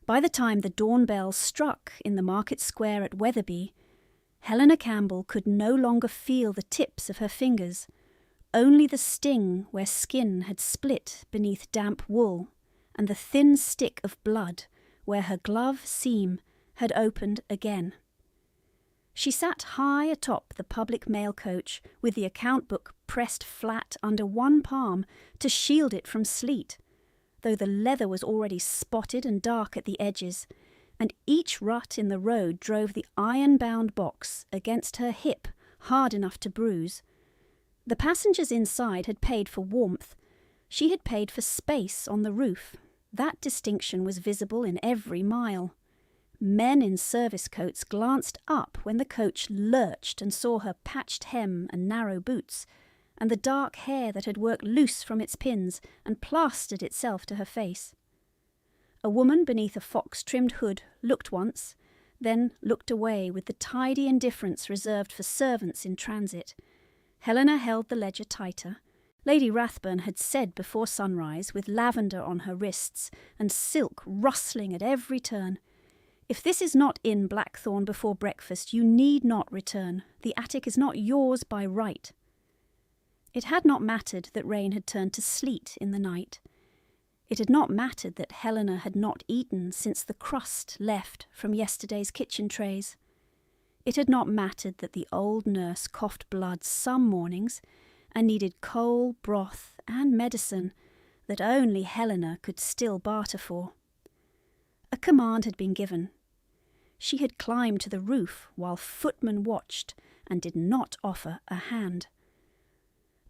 By the time the dawn bell struck in the market square at Wetherby, Helena Campbell could no longer feel the tips of her fingers, only the sting where skin had split beneath damp wool, and the thin stick of blood where her glove seam had opened again. She sat high atop the public mail coach with the account book pressed flat under one palm to shield it from sleet, though the leather was already spotted and dark at the edges, and each rut in the road drove the iron-bound box against her hip hard enough to bruise. The passengers inside had paid for warmth. She had paid for space on the roof. That distinction was visible in every mile. Men in service coats glanced up when the coach lurched and saw her patched hem and narrow boots, and the dark hair that had worked loose from its pins and plastered itself to her face. A woman beneath a fox-trimmed hood looked once, then looked away with the tidy indifference reserved for servants in transit. Helena held the ledger tighter. Lady Rathburn had said before sunrise, with lavender on her wrists and silk rustling at every turn, "If this is not in Blackthorn before breakfast, you need not return. The attic is not yours by right." It had not mattered that rain had turned to sleet in the night. It had not mattered that Helena had not eaten since the crust left from yesterday's kitchen trays. It had not mattered that the old nurse coughed blood some mornings and needed coal, broth, and medicine that only Helena could still barter for. A command had been given. She had climbed to the roof while footmen watched and did not offer a hand.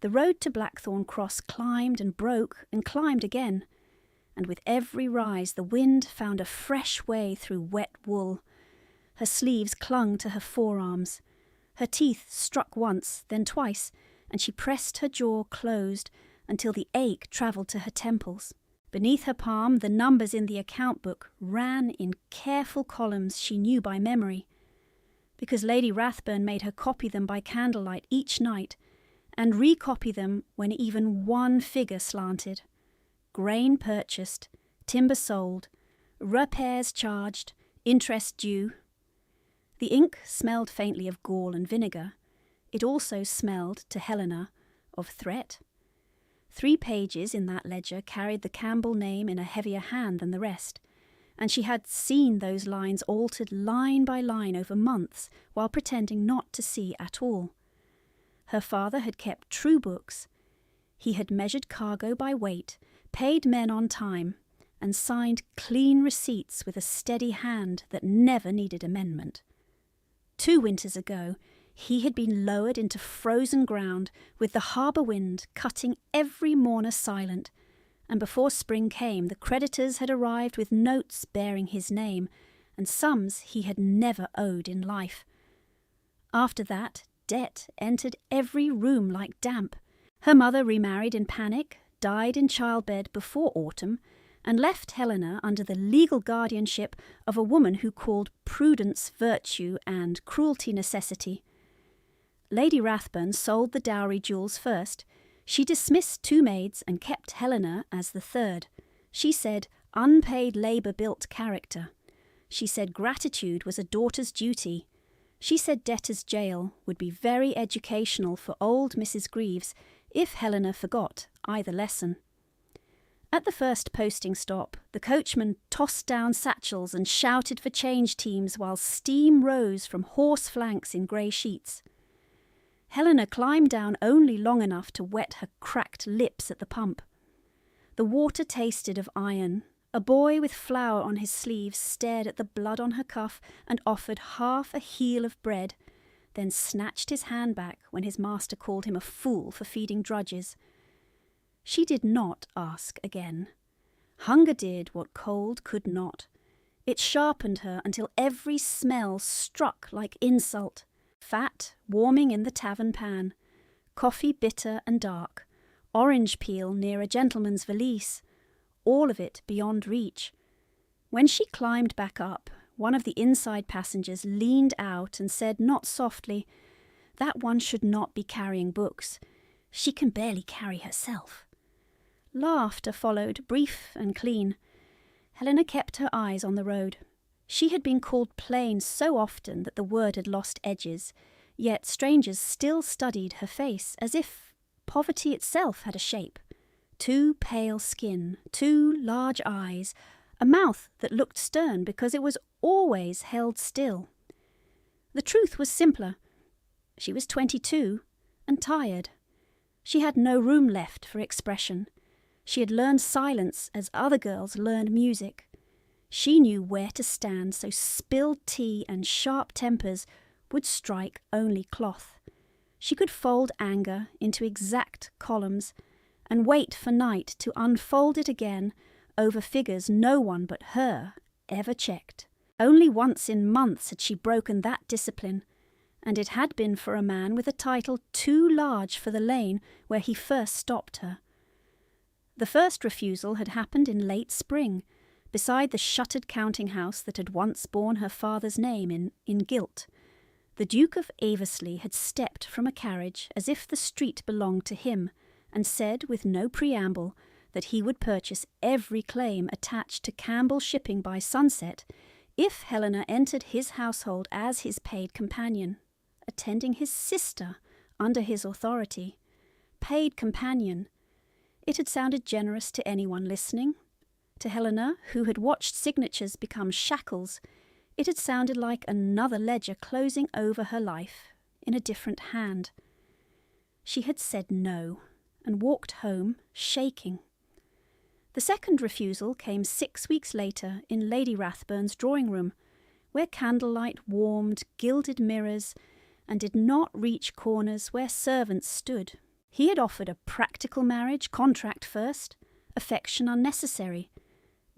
The road to Blackthorn Cross climbed and broke and climbed again, and with every rise the wind found a fresh way through wet wool. Her sleeves clung to her forearms. Her teeth struck once, then twice, and she pressed her jaw closed until the ache travelled to her temples. Beneath her palm, the numbers in the account book ran in careful columns she knew by memory, because Lady Rathburn made her copy them by candlelight each night, and recopy them when even one figure slanted. Grain purchased, timber sold, repairs charged, interest due. The ink smelled faintly of gall and vinegar. It also smelled, to Helena, of threat. 3 pages in that ledger carried the Campbell name in a heavier hand than the rest, and she had seen those lines altered line by line over months while pretending not to see at all. Her father had kept true books. He had measured cargo by weight, paid men on time, and signed clean receipts with a steady hand that never needed amendment. 2 winters ago, he had been lowered into frozen ground with the harbour wind cutting every mourner silent, and before spring came the creditors had arrived with notes bearing his name, and sums he had never owed in life. After that, debt entered every room like damp. Her mother remarried in panic, died in childbed before autumn, and left Helena under the legal guardianship of a woman who called prudence virtue and cruelty necessity. Lady Rathburn sold the dowry jewels first. She dismissed 2 maids and kept Helena as the 3rd. She said unpaid labour built character. She said gratitude was a daughter's duty. She said debtor's jail would be very educational for old Mrs. Greaves if Helena forgot either lesson. At the first posting stop, the coachman tossed down satchels and shouted for change teams while steam rose from horse flanks in grey sheets. Helena climbed down only long enough to wet her cracked lips at the pump. The water tasted of iron. A boy with flour on his sleeves stared at the blood on her cuff and offered half a heel of bread, then snatched his hand back when his master called him a fool for feeding drudges. She did not ask again. Hunger did what cold could not. It sharpened her until every smell struck like insult. Fat warming in the tavern pan, coffee bitter and dark, orange peel near a gentleman's valise, all of it beyond reach. When she climbed back up, one of the inside passengers leaned out and said not softly, "That one should not be carrying books. She can barely carry herself." Laughter followed, brief and clean. Helena kept her eyes on the road. She had been called plain so often that the word had lost edges, yet strangers still studied her face as if poverty itself had a shape. 2 pale skin, 2 large eyes, a mouth that looked stern because it was always held still. The truth was simpler. She was 22 and tired. She had no room left for expression. She had learned silence as other girls learned music. She knew where to stand, so spilled tea and sharp tempers would strike only cloth. She could fold anger into exact columns and wait for night to unfold it again over figures no one but her ever checked. Only once in months had she broken that discipline, and it had been for a man with a title too large for the lane where he first stopped her. The first refusal had happened in late spring, beside the shuttered counting-house that had once borne her father's name in gilt. The Duke of Aversley had stepped from a carriage as if the street belonged to him, and said with no preamble that he would purchase every claim attached to Campbell shipping by sunset if Helena entered his household as his paid companion, attending his sister under his authority. Paid companion. It had sounded generous to anyone listening. To Helena, who had watched signatures become shackles, it had sounded like another ledger closing over her life in a different hand. She had said no, and walked home, shaking. The second refusal came 6 weeks later in Lady Rathburn's drawing-room, where candlelight warmed gilded mirrors and did not reach corners where servants stood. He had offered a practical marriage, contract first, affection unnecessary,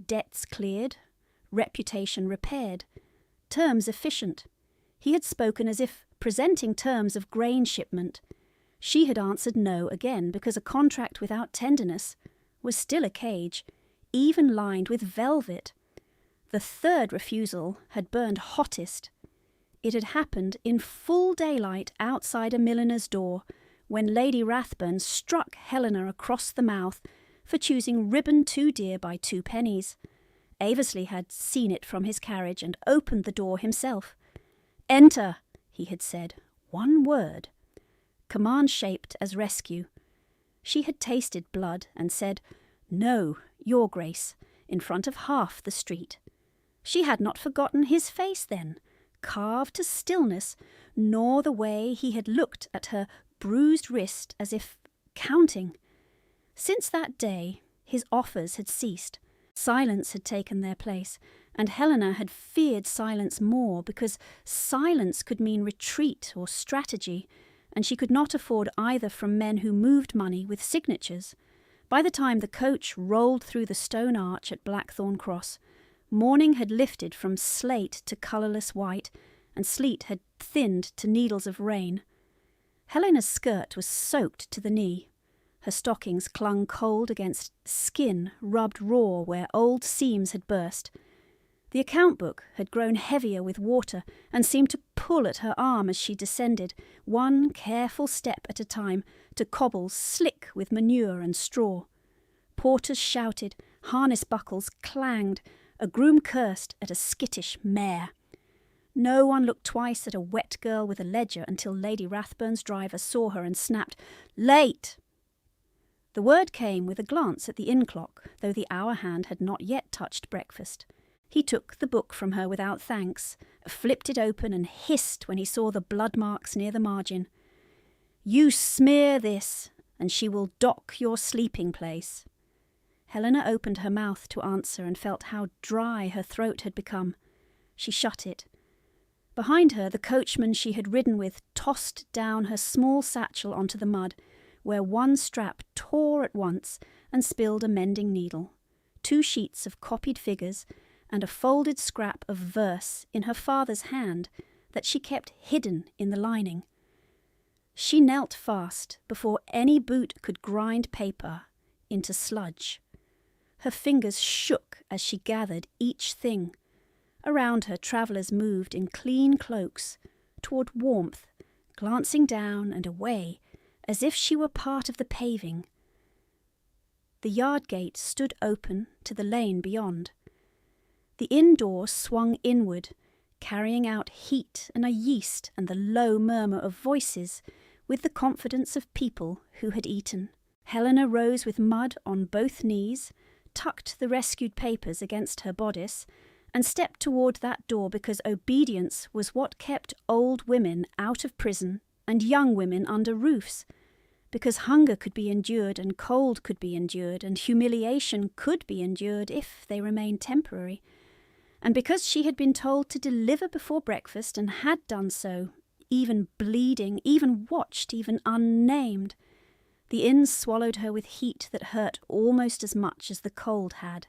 debts cleared, reputation repaired, terms efficient. He had spoken as if presenting terms of grain shipment. She had answered no again because a contract without tenderness was still a cage, even lined with velvet. The third refusal had burned hottest. It had happened in full daylight outside a milliner's door, when Lady Rathburn struck Helena across the mouth for choosing ribbon too dear by 2 pennies. Aversley had seen it from his carriage and opened the door himself. "Enter," he had said. One word. Command shaped as rescue. She had tasted blood and said, "No, your Grace," in front of half the street. She had not forgotten his face then, carved to stillness, nor the way he had looked at her bruised wrist as if counting. Since that day, his offers had ceased. Silence had taken their place, and Helena had feared silence more because silence could mean retreat or strategy, and she could not afford either from men who moved money with signatures. By the time the coach rolled through the stone arch at Blackthorn Cross, morning had lifted from slate to colourless white, and sleet had thinned to needles of rain. Helena's skirt was soaked to the knee. Her stockings clung cold against skin rubbed raw where old seams had burst. The account book had grown heavier with water and seemed to pull at her arm as she descended, one careful step at a time, to cobbles slick with manure and straw. Porters shouted, harness buckles clanged, a groom cursed at a skittish mare. No one looked twice at a wet girl with a ledger until Lady Rathburn's driver saw her and snapped, "Late!" The word came with a glance at the inn clock, though the hour hand had not yet touched breakfast. He took the book from her without thanks, flipped it open and hissed when he saw the blood marks near the margin. "You smear this, and she will dock your sleeping place." Helena opened her mouth to answer and felt how dry her throat had become. She shut it. Behind her, the coachman she had ridden with tossed down her small satchel onto the mud, where one strap tore at once and spilled a mending needle, 2 sheets of copied figures, and a folded scrap of verse in her father's hand that she kept hidden in the lining. She knelt fast before any boot could grind paper into sludge. Her fingers shook as she gathered each thing. Around her, travellers moved in clean cloaks, toward warmth, glancing down and away, as if she were part of the paving. The yard gate stood open to the lane beyond. The inn door swung inward, carrying out heat and a yeast and the low murmur of voices with the confidence of people who had eaten. Helena rose with mud on both knees, tucked the rescued papers against her bodice, and stepped toward that door because obedience was what kept old women out of prison and young women under roofs, because hunger could be endured and cold could be endured and humiliation could be endured if they remained temporary, and because she had been told to deliver before breakfast and had done so, even bleeding, even watched, even unnamed. The inn swallowed her with heat that hurt almost as much as the cold had,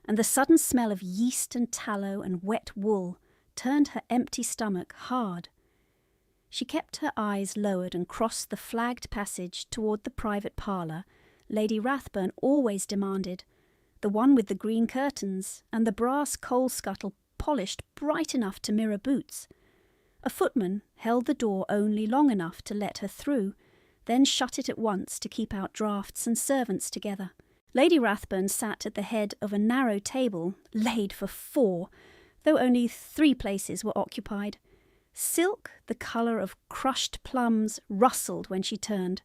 and the sudden smell of yeast and tallow and wet wool turned her empty stomach hard. She kept her eyes lowered and crossed the flagged passage toward the private parlour Lady Rathburn always demanded, the one with the green curtains and the brass coal scuttle polished bright enough to mirror boots. A footman held the door only long enough to let her through, then shut it at once to keep out draughts and servants together. Lady Rathburn sat at the head of a narrow table laid for 4, though only 3 places were occupied. Silk, the colour of crushed plums, rustled when she turned.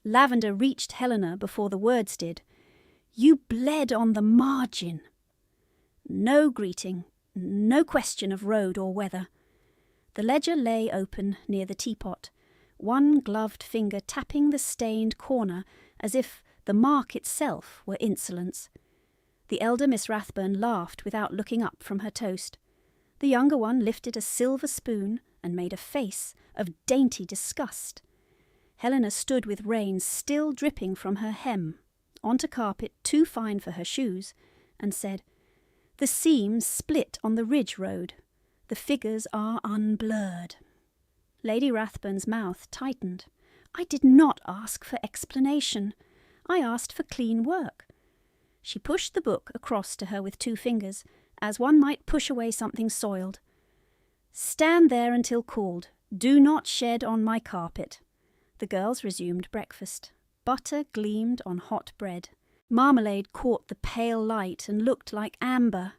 Lavender reached Helena before the words did. "You bled on the margin." No greeting, no question of road or weather. The ledger lay open near the teapot, one gloved finger tapping the stained corner as if the mark itself were insolence. The elder Miss Rathburn laughed without looking up from her toast. The younger one lifted a silver spoon and made a face of dainty disgust. Helena stood with rain still dripping from her hem, onto carpet too fine for her shoes, and said, "The seam split on the ridge road. The figures are unblurred." Lady Rathburn's mouth tightened. "I did not ask for explanation. I asked for clean work." She pushed the book across to her with 2 fingers, as one might push away something soiled. "Stand there until called. Do not shed on my carpet." The girls resumed breakfast. Butter gleamed on hot bread. Marmalade caught the pale light and looked like amber.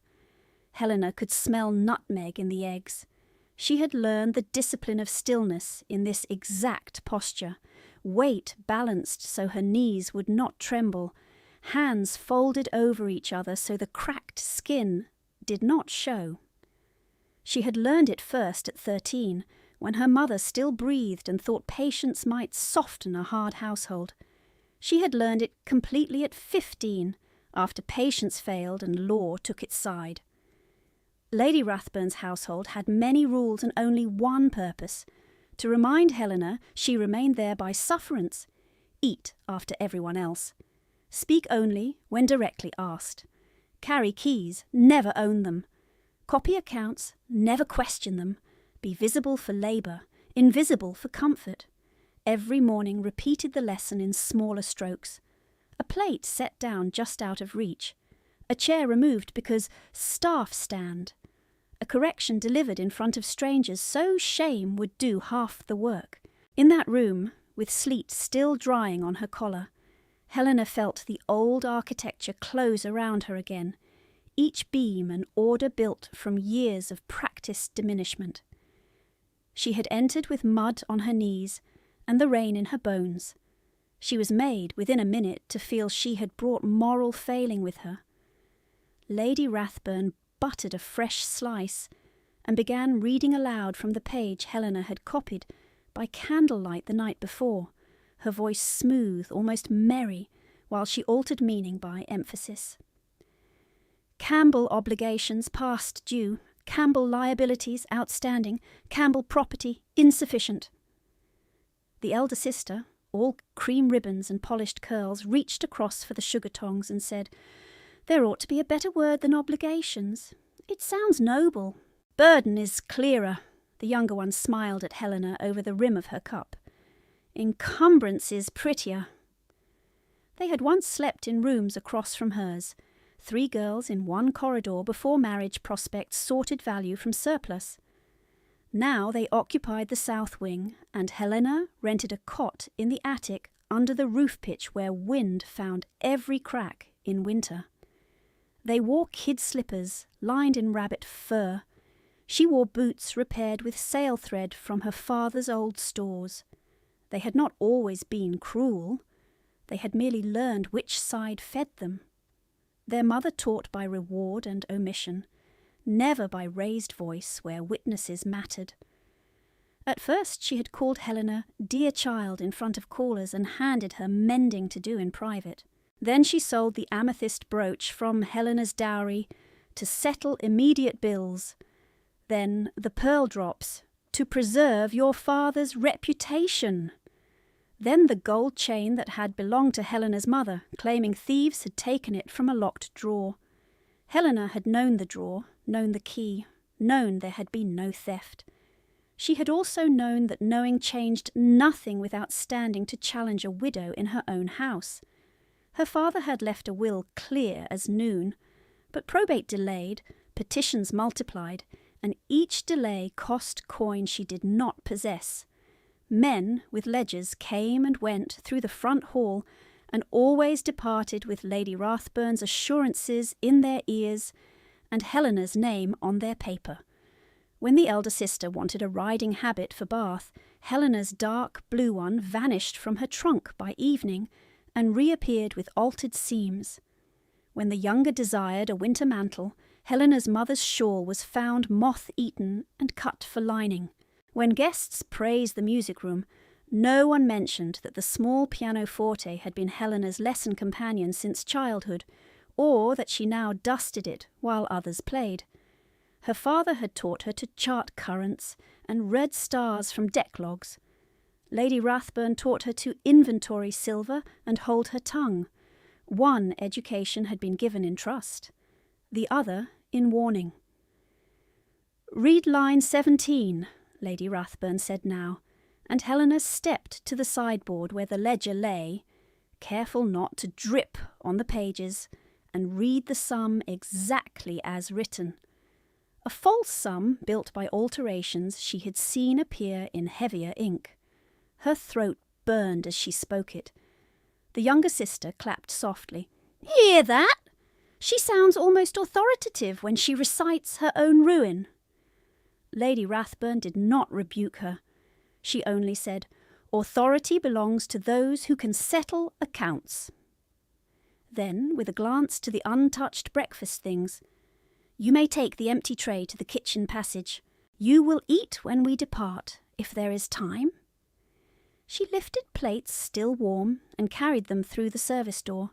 Helena could smell nutmeg in the eggs. She had learned the discipline of stillness in this exact posture, weight balanced so her knees would not tremble, hands folded over each other so the cracked skin did not show. She had learned it first at 13, when her mother still breathed and thought patience might soften a hard household. She had learned it completely at 15, after patience failed and law took its side. Lady Rathburn's household had many rules and only one purpose, to remind Helena she remained there by sufferance. Eat after everyone else. Speak only when directly asked. Carry keys, never own them. Copy accounts, never question them. Be visible for labour, invisible for comfort. Every morning repeated the lesson in smaller strokes. A plate set down just out of reach. A chair removed because staff stand. A correction delivered in front of strangers so shame would do half the work. In that room, with sleet still drying on her collar, Helena felt the old architecture close around her again, each beam an order built from years of practised diminishment. She had entered with mud on her knees and the rain in her bones. She was made, within a minute, to feel she had brought moral failing with her. Lady Rathburn buttered a fresh slice and began reading aloud from the page Helena had copied by candlelight the night before, her voice smooth, almost merry, while she altered meaning by emphasis. Campbell obligations past due, Campbell liabilities outstanding, Campbell property insufficient. The elder sister, all cream ribbons and polished curls, reached across for the sugar tongs and said, "There ought to be a better word than obligations. It sounds noble." "Burden is clearer." The younger one smiled at Helena over the rim of her cup. "Encumbrance is prettier." They had once slept in rooms across from hers, 3 girls in one corridor before marriage prospects sorted value from surplus. Now they occupied the south wing, and Helena rented a cot in the attic under the roof pitch where wind found every crack in winter. They wore kid slippers lined in rabbit fur. She wore boots repaired with sail thread from her father's old stores. They had not always been cruel. They had merely learned which side fed them. Their mother taught by reward and omission, never by raised voice where witnesses mattered. At first she had called Helena dear child in front of callers and handed her mending to do in private. Then she sold the amethyst brooch from Helena's dowry to settle immediate bills. Then the pearl drops to preserve your father's reputation. Then the gold chain that had belonged to Helena's mother, claiming thieves had taken it from a locked drawer. Helena had known the drawer, known the key, known there had been no theft. She had also known that knowing changed nothing without standing to challenge a widow in her own house. Her father had left a will clear as noon, but probate delayed, petitions multiplied, and each delay cost coin she did not possess. Men with ledgers came and went through the front hall and always departed with Lady Rathburn's assurances in their ears and Helena's name on their paper. When the elder sister wanted a riding habit for Bath, Helena's dark blue one vanished from her trunk by evening and reappeared with altered seams. When the younger desired a winter mantle, Helena's mother's shawl was found moth-eaten and cut for lining. When guests praised the music room, no one mentioned that the small pianoforte had been Helena's lesson companion since childhood, or that she now dusted it while others played. Her father had taught her to chart currents and read stars from decklogs. Lady Rathburn taught her to inventory silver and hold her tongue. One education had been given in trust, the other in warning. "Read line 17, Lady Rathburn said now, and Helena stepped to the sideboard where the ledger lay, careful not to drip on the pages, and read the sum exactly as written. A false sum built by alterations she had seen appear in heavier ink. Her throat burned as she spoke it. The younger sister clapped softly. "Hear that? She sounds almost authoritative when she recites her own ruin." Lady Rathburn did not rebuke her. She only said, "Authority belongs to those who can settle accounts." Then, with a glance to the untouched breakfast things, "You may take the empty tray to the kitchen passage. You will eat when we depart, if there is time." She lifted plates still warm and carried them through the service door,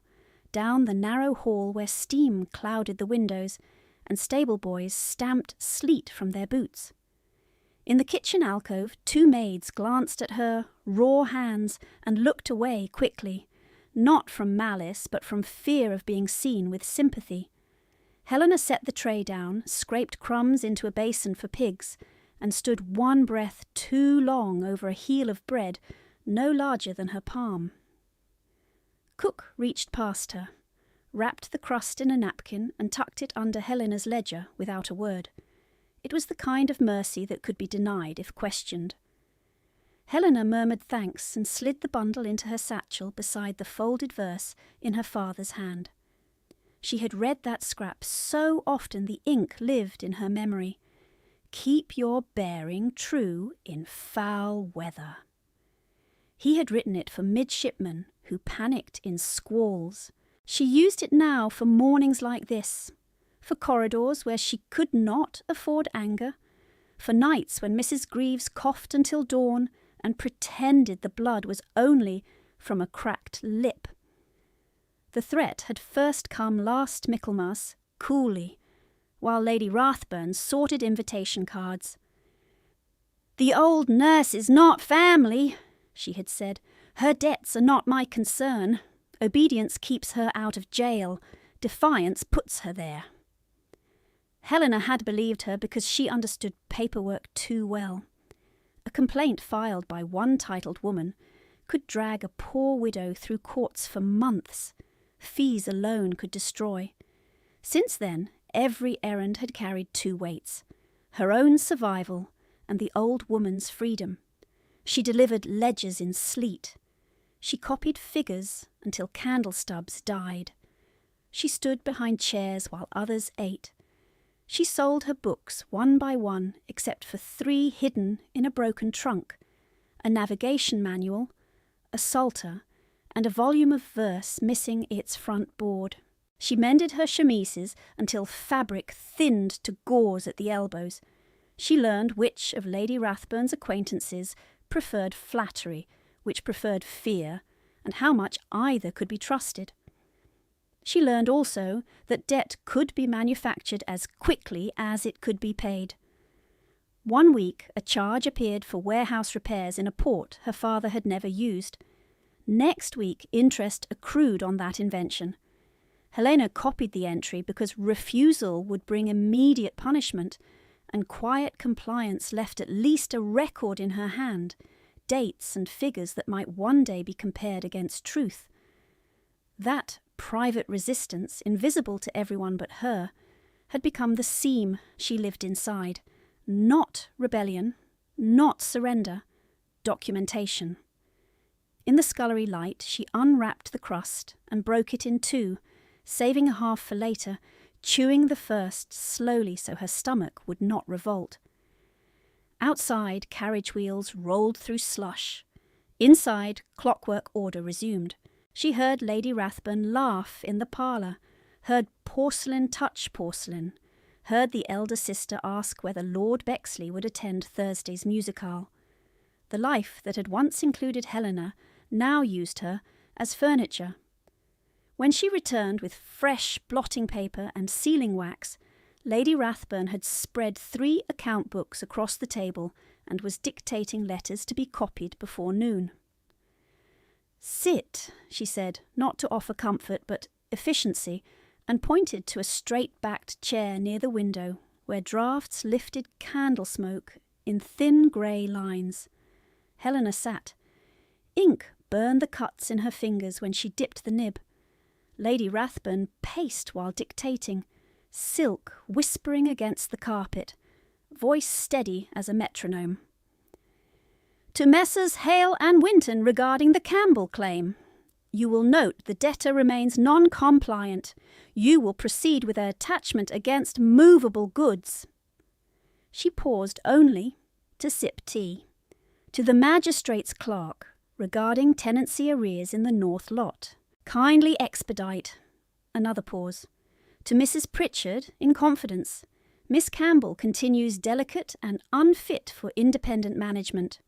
down the narrow hall where steam clouded the windows and stable boys stamped sleet from their boots. In the kitchen alcove, two maids glanced at her raw hands and looked away quickly, not from malice but from fear of being seen with sympathy. Helena set the tray down, scraped crumbs into a basin for pigs, and stood one breath too long over a heel of bread no larger than her palm. Cook reached past her, wrapped the crust in a napkin and tucked it under Helena's ledger without a word. It was the kind of mercy that could be denied if questioned. Helena murmured thanks and slid the bundle into her satchel beside the folded verse in her father's hand. She had read that scrap so often the ink lived in her memory. "Keep your bearing true in foul weather." He had written it for midshipmen who panicked in squalls. She used it now for mornings like this, for corridors where she could not afford anger, for nights when Mrs. Greaves coughed until dawn and pretended the blood was only from a cracked lip. The threat had first come last Michaelmas, coolly, while Lady Rathburn sorted invitation cards. "The old nurse is not family," she had said. "Her debts are not my concern. Obedience keeps her out of jail. Defiance puts her there." Helena had believed her because she understood paperwork too well. A complaint filed by one titled woman could drag a poor widow through courts for months. Fees alone could destroy. Since then, every errand had carried two weights: her own survival and the old woman's freedom. She delivered ledgers in sleet. She copied figures until candle stubs died. She stood behind chairs while others ate. She sold her books one by one, except for 3 hidden in a broken trunk, a navigation manual, a psalter, and a volume of verse missing its front board. She mended her chemises until fabric thinned to gauze at the elbows. She learned which of Lady Rathburn's acquaintances preferred flattery, which preferred fear, and how much either could be trusted. She learned also that debt could be manufactured as quickly as it could be paid. One week a charge appeared for warehouse repairs in a port her father had never used. Next week interest accrued on that invention. Helena copied the entry because refusal would bring immediate punishment, and quiet compliance left at least a record in her hand, dates and figures that might one day be compared against truth. That private resistance, invisible to everyone but her, had become the seam she lived inside. Not rebellion, not surrender, documentation. In the scullery light, she unwrapped the crust and broke it in 2, saving a half for later, chewing the first slowly so her stomach would not revolt. Outside, carriage wheels rolled through slush. Inside, clockwork order resumed. She heard Lady Rathburn laugh in the parlour, heard porcelain touch porcelain, heard the elder sister ask whether Lord Bexley would attend Thursday's musicale. The life that had once included Helena now used her as furniture. When she returned with fresh blotting paper and sealing wax, Lady Rathburn had spread 3 account books across the table and was dictating letters to be copied before noon. "Sit," she said, not to offer comfort but efficiency, and pointed to a straight-backed chair near the window where draughts lifted candle smoke in thin grey lines. Helena sat. Ink burned the cuts in her fingers when she dipped the nib. Lady Rathburn paced while dictating, silk whispering against the carpet, voice steady as a metronome. "To Messrs. Hale and Winton regarding the Campbell claim. You will note the debtor remains non-compliant. You will proceed with an attachment against movable goods." She paused only to sip tea. "To the magistrate's clerk regarding tenancy arrears in the north lot. Kindly expedite." Another pause. "To Mrs. Pritchard in confidence. Miss Campbell continues delicate and unfit for independent management."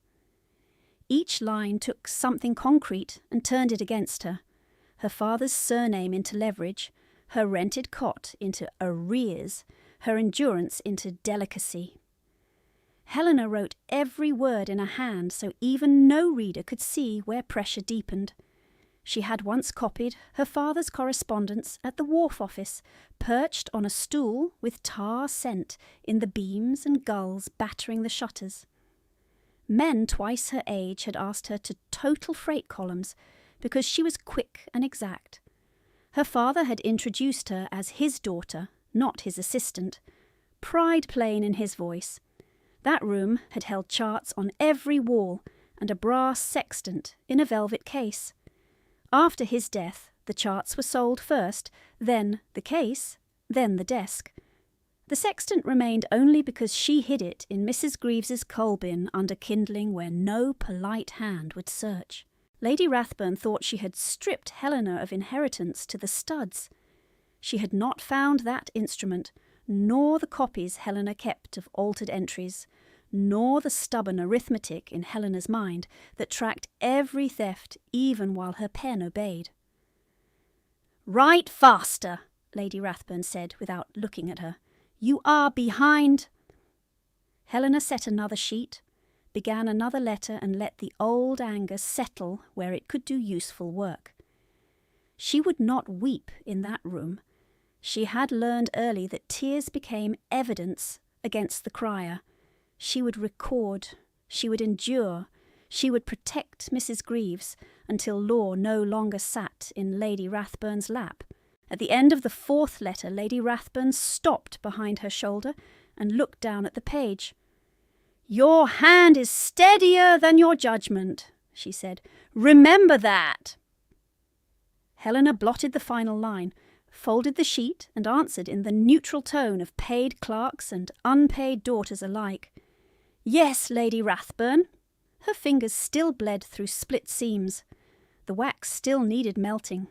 Each line took something concrete and turned it against her. Her father's surname into leverage, her rented cot into arrears, her endurance into delicacy. Helena wrote every word in a hand so even no reader could see where pressure deepened. She had once copied her father's correspondence at the wharf office, perched on a stool with tar scent in the beams and gulls battering the shutters. Men twice her age had asked her to total freight columns because she was quick and exact. Her father had introduced her as his daughter, not his assistant. Pride plain in his voice. That room had held charts on every wall and a brass sextant in a velvet case. After his death, the charts were sold first, then the case, then the desk. The sextant remained only because she hid it in Mrs. Greaves's coal bin under kindling where no polite hand would search. Lady Rathburn thought she had stripped Helena of inheritance to the studs. She had not found that instrument, nor the copies Helena kept of altered entries, nor the stubborn arithmetic in Helena's mind that tracked every theft even while her pen obeyed. "Write faster," Lady Rathburn said without looking at her. "You are behind." Helena set another sheet, began another letter and let the old anger settle where it could do useful work. She would not weep in that room. She had learned early that tears became evidence against the crier. She would record, she would endure, she would protect Mrs. Greaves until law no longer sat in Lady Rathburn's lap. At the end of the 4th letter, Lady Rathburn stopped behind her shoulder and looked down at the page. "Your hand is steadier than your judgment," she said. "Remember that." Helena blotted the final line. folded the sheet and answered in the neutral tone of paid clerks and unpaid daughters alike. "Yes, Lady Rathburn." Her fingers still bled through split seams. The wax still needed melting.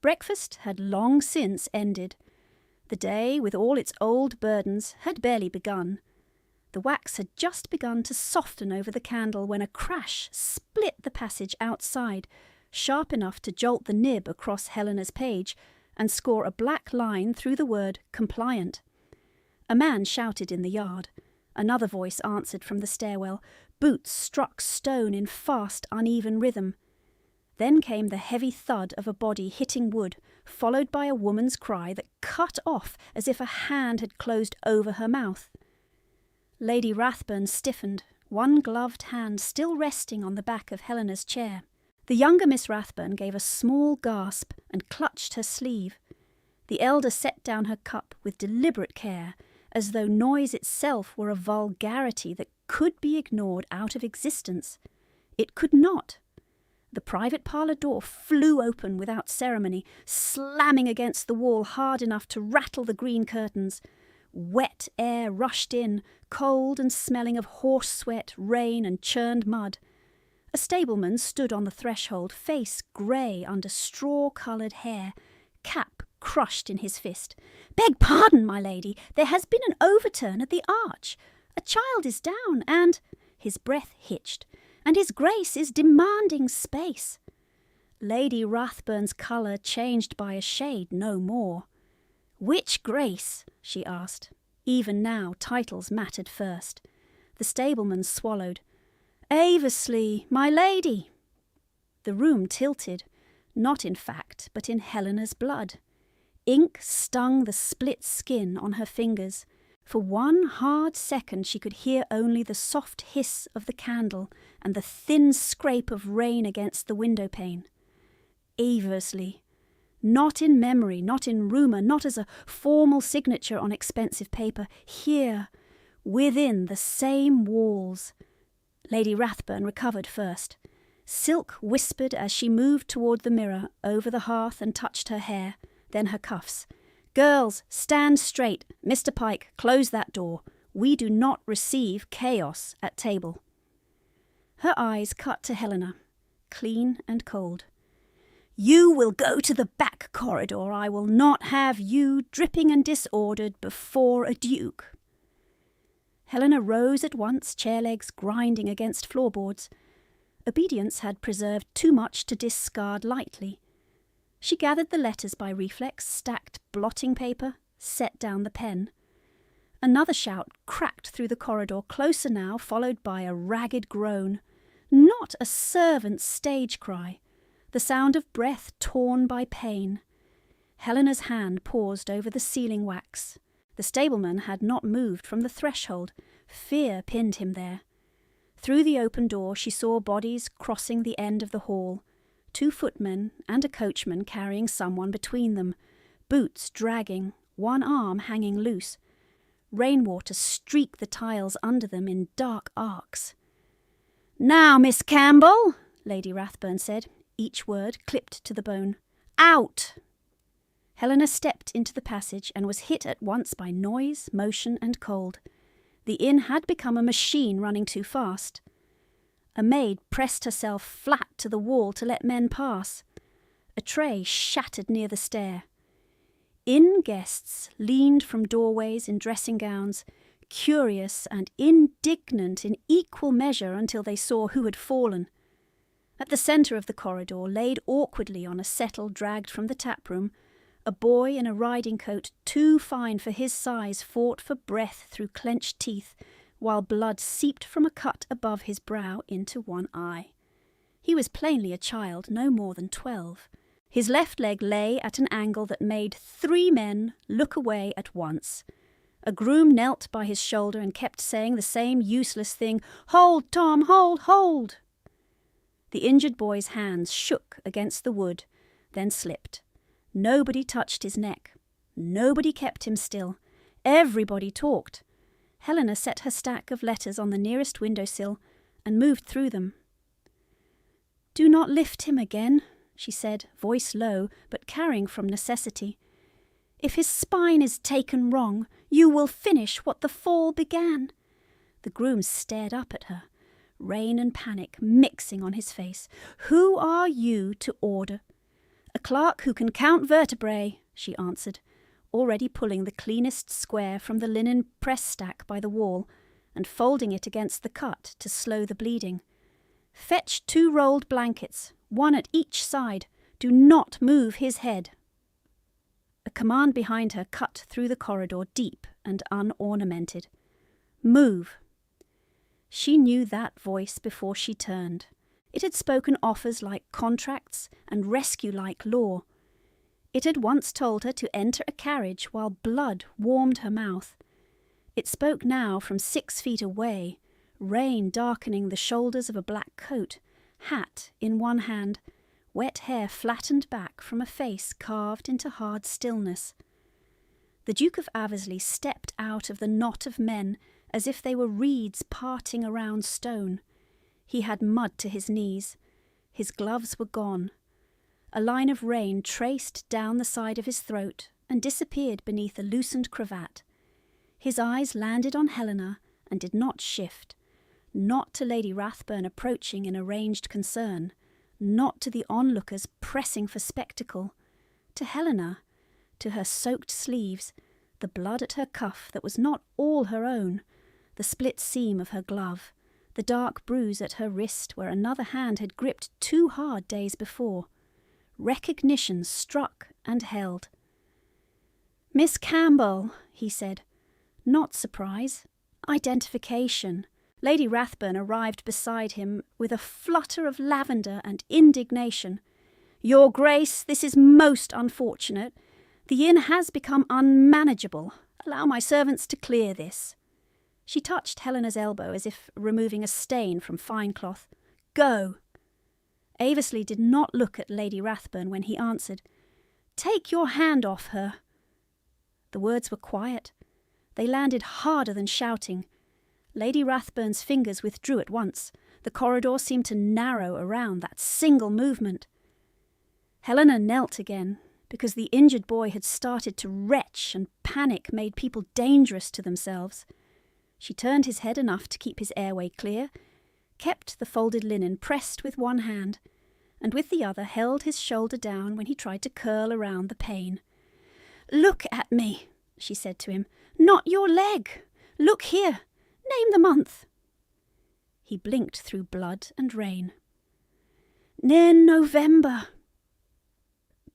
Breakfast had long since ended. The day, with all its old burdens, had barely begun. The wax had just begun to soften over the candle when a crash split the passage outside, sharp enough to jolt the nib across Helena's page and score a black line through the word compliant. A man shouted in the yard. Another voice answered from the stairwell. Boots struck stone in fast, uneven rhythm. Then came the heavy thud of a body hitting wood, followed by a woman's cry that cut off as if a hand had closed over her mouth. Lady Rathburn stiffened, one gloved hand still resting on the back of Helena's chair. The younger Miss Rathburn gave a small gasp and clutched her sleeve. The elder set down her cup with deliberate care, as though noise itself were a vulgarity that could be ignored out of existence. It could not. The private parlour door flew open without ceremony, slamming against the wall hard enough to rattle the green curtains. Wet air rushed in, cold and smelling of horse sweat, rain and churned mud. A stableman stood on the threshold, face grey under straw-coloured hair, cap crushed in his fist. "Beg pardon, my lady, there has been an overturn at the arch. A child is down, and—" his breath hitched, "and his grace is demanding space." Lady Rathburn's colour changed by a shade no more. "Which grace?" she asked. Even now titles mattered first. The stableman swallowed. "Aversley, my lady." The room tilted, not in fact, but in Helena's blood. Ink stung the split skin on her fingers. For one hard second she could hear only the soft hiss of the candle and the thin scrape of rain against the window pane. Aversley. Not in memory, not in rumour, not as a formal signature on expensive paper. Here, within the same walls. Lady Rathburn recovered first. Silk whispered as she moved toward the mirror, over the hearth and touched her hair, then her cuffs. "Girls, stand straight. Mr. Pike, close that door. We do not receive chaos at table." Her eyes cut to Helena, clean and cold. "You will go to the back corridor. I will not have you dripping and disordered before a duke." Helena rose at once, chair legs grinding against floorboards. Obedience had preserved too much to discard lightly. She gathered the letters by reflex, stacked blotting paper, set down the pen. Another shout cracked through the corridor, closer now, followed by a ragged groan. Not a servant's stage cry. The sound of breath torn by pain. Helena's hand paused over the sealing wax. The stableman had not moved from the threshold. Fear pinned him there. Through the open door she saw bodies crossing the end of the hall. 2 footmen and a coachman carrying someone between them. Boots dragging, one arm hanging loose. Rainwater streaked the tiles under them in dark arcs. "Now, Miss Campbell," Lady Rathburn said, each word clipped to the bone. "Out!" Helena stepped into the passage and was hit at once by noise, motion and cold. The inn had become a machine running too fast. A maid pressed herself flat to the wall to let men pass. A tray shattered near the stair. Inn guests leaned from doorways in dressing gowns, curious and indignant in equal measure until they saw who had fallen. At the centre of the corridor, laid awkwardly on a settle dragged from the taproom, a boy in a riding coat too fine for his size fought for breath through clenched teeth, while blood seeped from a cut above his brow into one eye. He was plainly a child, no more than 12. His left leg lay at an angle that made 3 men look away at once. A groom knelt by his shoulder and kept saying the same useless thing, "Hold, Tom, hold, hold!" The injured boy's hands shook against the wood, then slipped. Nobody touched his neck. Nobody kept him still. Everybody talked. Helena set her stack of letters on the nearest windowsill and moved through them. "Do not lift him again," she said, voice low, but carrying from necessity. If his spine is taken wrong, you will finish what the fall began." The groom stared up at her, rain and panic mixing on his face. "Who are you to order?" "A clerk who can count vertebrae," she answered, already pulling the cleanest square from the linen press stack by the wall and folding it against the cut to slow the bleeding. "Fetch 2 rolled blankets, 1 at each side. Do not move his head." A command behind her cut through the corridor, deep and unornamented. "Move." She knew that voice before she turned. It had spoken offers like contracts and rescue like law. It had once told her to enter a carriage while blood warmed her mouth. It spoke now from 6 feet away, rain darkening the shoulders of a black coat, hat in one hand, wet hair flattened back from a face carved into hard stillness. The Duke of Aversley stepped out of the knot of men as if they were reeds parting around stone. He had mud to his knees. His gloves were gone. A line of rain traced down the side of his throat and disappeared beneath a loosened cravat. His eyes landed on Helena and did not shift, not to Lady Rathburn approaching in arranged concern, not to the onlookers pressing for spectacle, to Helena, to her soaked sleeves, the blood at her cuff that was not all her own, the split seam of her glove, the dark bruise at her wrist where another hand had gripped too hard days before. Recognition struck and held. "Miss Campbell," he said. Not surprise. Identification. Lady Rathburn arrived beside him with a flutter of lavender and indignation. "Your Grace, this is most unfortunate. The inn has become unmanageable. Allow my servants to clear this." She touched Helena's elbow as if removing a stain from fine cloth. "Go." Aversley did not look at Lady Rathburn when he answered. "Take your hand off her." The words were quiet. They landed harder than shouting. Lady Rathburn's fingers withdrew at once. The corridor seemed to narrow around that single movement. Helena knelt again, because the injured boy had started to retch and panic made people dangerous to themselves. She turned his head enough to keep his airway clear, kept the folded linen pressed with one hand, and with the other held his shoulder down when he tried to curl around the pain. "Look at me," she said to him. "Not your leg. Look here. Name the month." He blinked through blood and rain. "Near November."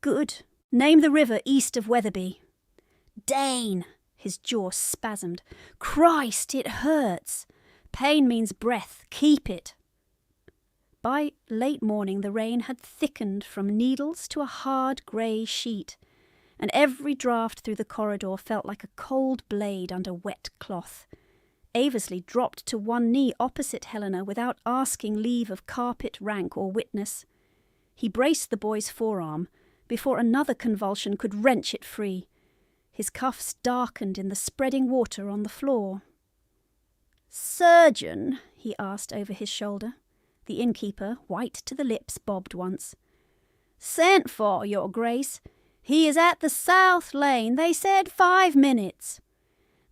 "Good. Name the river east of Wetherby." "Dane." His jaw spasmed. "Christ, it hurts. Pain means breath. Keep it." By late morning the rain had thickened from needles to a hard grey sheet, and every draught through the corridor felt like a cold blade under wet cloth. Aversley dropped to one knee opposite Helena without asking leave of carpet, rank or witness. He braced the boy's forearm before another convulsion could wrench it free. His cuffs darkened in the spreading water on the floor. "Surgeon?" he asked over his shoulder. The innkeeper, white to the lips, bobbed once. "Sent for, your Grace. He is at the South Lane. They said 5 minutes."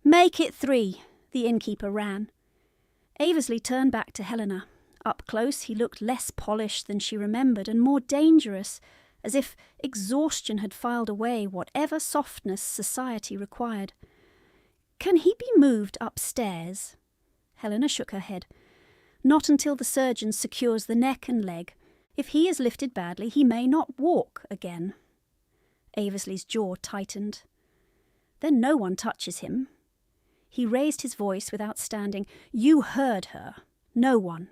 "Make it 3. The innkeeper ran. Aversley turned back to Helena. Up close he looked less polished than she remembered and more dangerous, as if exhaustion had filed away whatever softness society required. "Can he be moved upstairs?" Helena shook her head. "Not until the surgeon secures the neck and leg. If he is lifted badly, he may not walk again." Aversley's jaw tightened. "Then no one touches him." He raised his voice without standing. "You heard her. No one."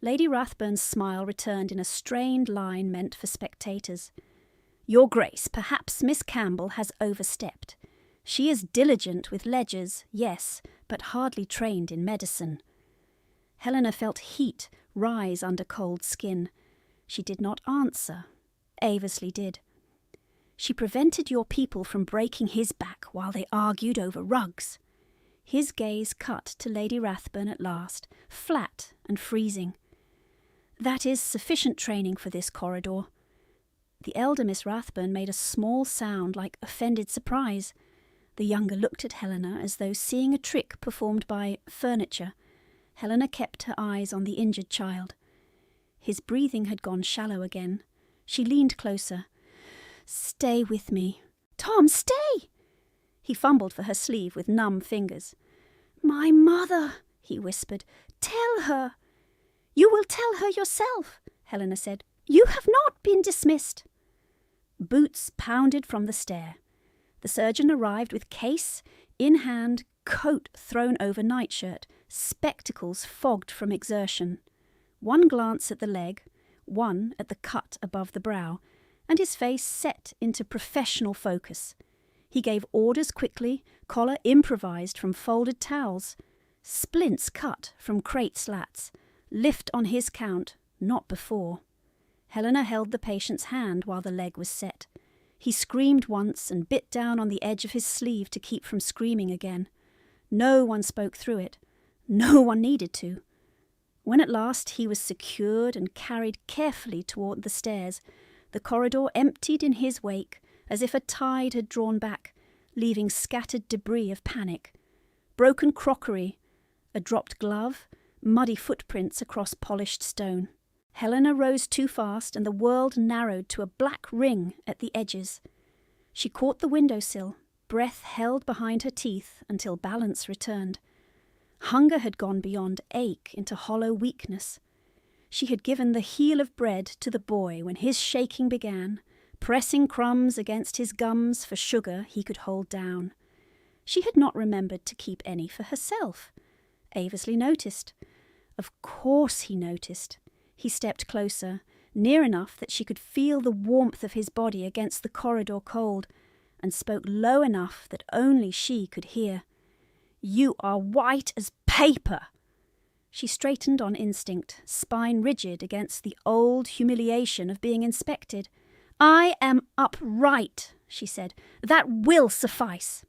Lady Rathburn's smile returned in a strained line meant for spectators. "Your Grace, perhaps Miss Campbell has overstepped. She is diligent with ledgers, yes, but hardly trained in medicine." Helena felt heat rise under cold skin. She did not answer. Aversley did. "She prevented your people from breaking his back while they argued over rugs." His gaze cut to Lady Rathburn at last, flat and freezing. "That is sufficient training for this corridor." The elder Miss Rathburn made a small sound like offended surprise. The younger looked at Helena as though seeing a trick performed by furniture. Helena kept her eyes on the injured child. His breathing had gone shallow again. She leaned closer. "Stay with me." "Tom, stay!" He fumbled for her sleeve with numb fingers. "My mother," he whispered. "Tell her." "You will tell her yourself," Helena said. "You have not been dismissed." Boots pounded from the stair. The surgeon arrived with case in hand, coat thrown over nightshirt, spectacles fogged from exertion. One glance at the leg, one at the cut above the brow, and his face set into professional focus. He gave orders quickly, collar improvised from folded towels, splints cut from crate slats, lift on his count, not before. Helena held the patient's hand while the leg was set. He screamed once and bit down on the edge of his sleeve to keep from screaming again. No one spoke through it. No one needed to. When at last he was secured and carried carefully toward the stairs, the corridor emptied in his wake as if a tide had drawn back, leaving scattered debris of panic. Broken crockery, a dropped glove, muddy footprints across polished stone. Helena rose too fast and the world narrowed to a black ring at the edges. She caught the windowsill, breath held behind her teeth until balance returned. Hunger had gone beyond ache into hollow weakness. She had given the heel of bread to the boy when his shaking began, pressing crumbs against his gums for sugar he could hold down. She had not remembered to keep any for herself. Aversley noticed. Of course he noticed. He stepped closer, near enough that she could feel the warmth of his body against the corridor cold, and spoke low enough that only she could hear. "You are white as paper." She straightened on instinct, spine rigid against the old humiliation of being inspected. "I am upright," she said. "That will suffice."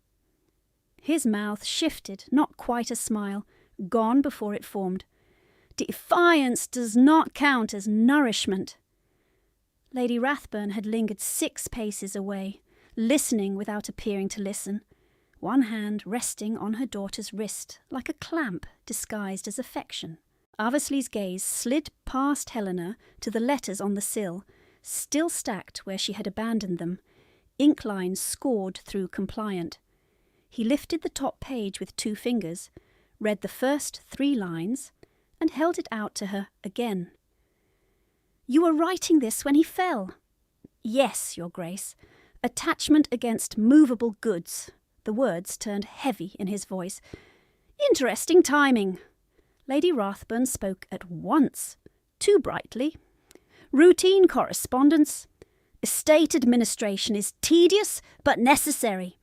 His mouth shifted, not quite a smile, gone before it formed. "Defiance does not count as nourishment." Lady Rathburn had lingered 6 paces away, listening without appearing to listen, one hand resting on her daughter's wrist like a clamp disguised as affection. Aversley's gaze slid past Helena to the letters on the sill, still stacked where she had abandoned them, ink lines scored through compliant. He lifted the top page with 2 fingers, read the first 3 lines, and held it out to her again. "You were writing this when he fell?" "Yes, Your Grace. Attachment against movable goods." The words turned heavy in his voice. "Interesting timing." Lady Rathburn spoke at once, too brightly. "Routine correspondence. Estate administration is tedious but necessary."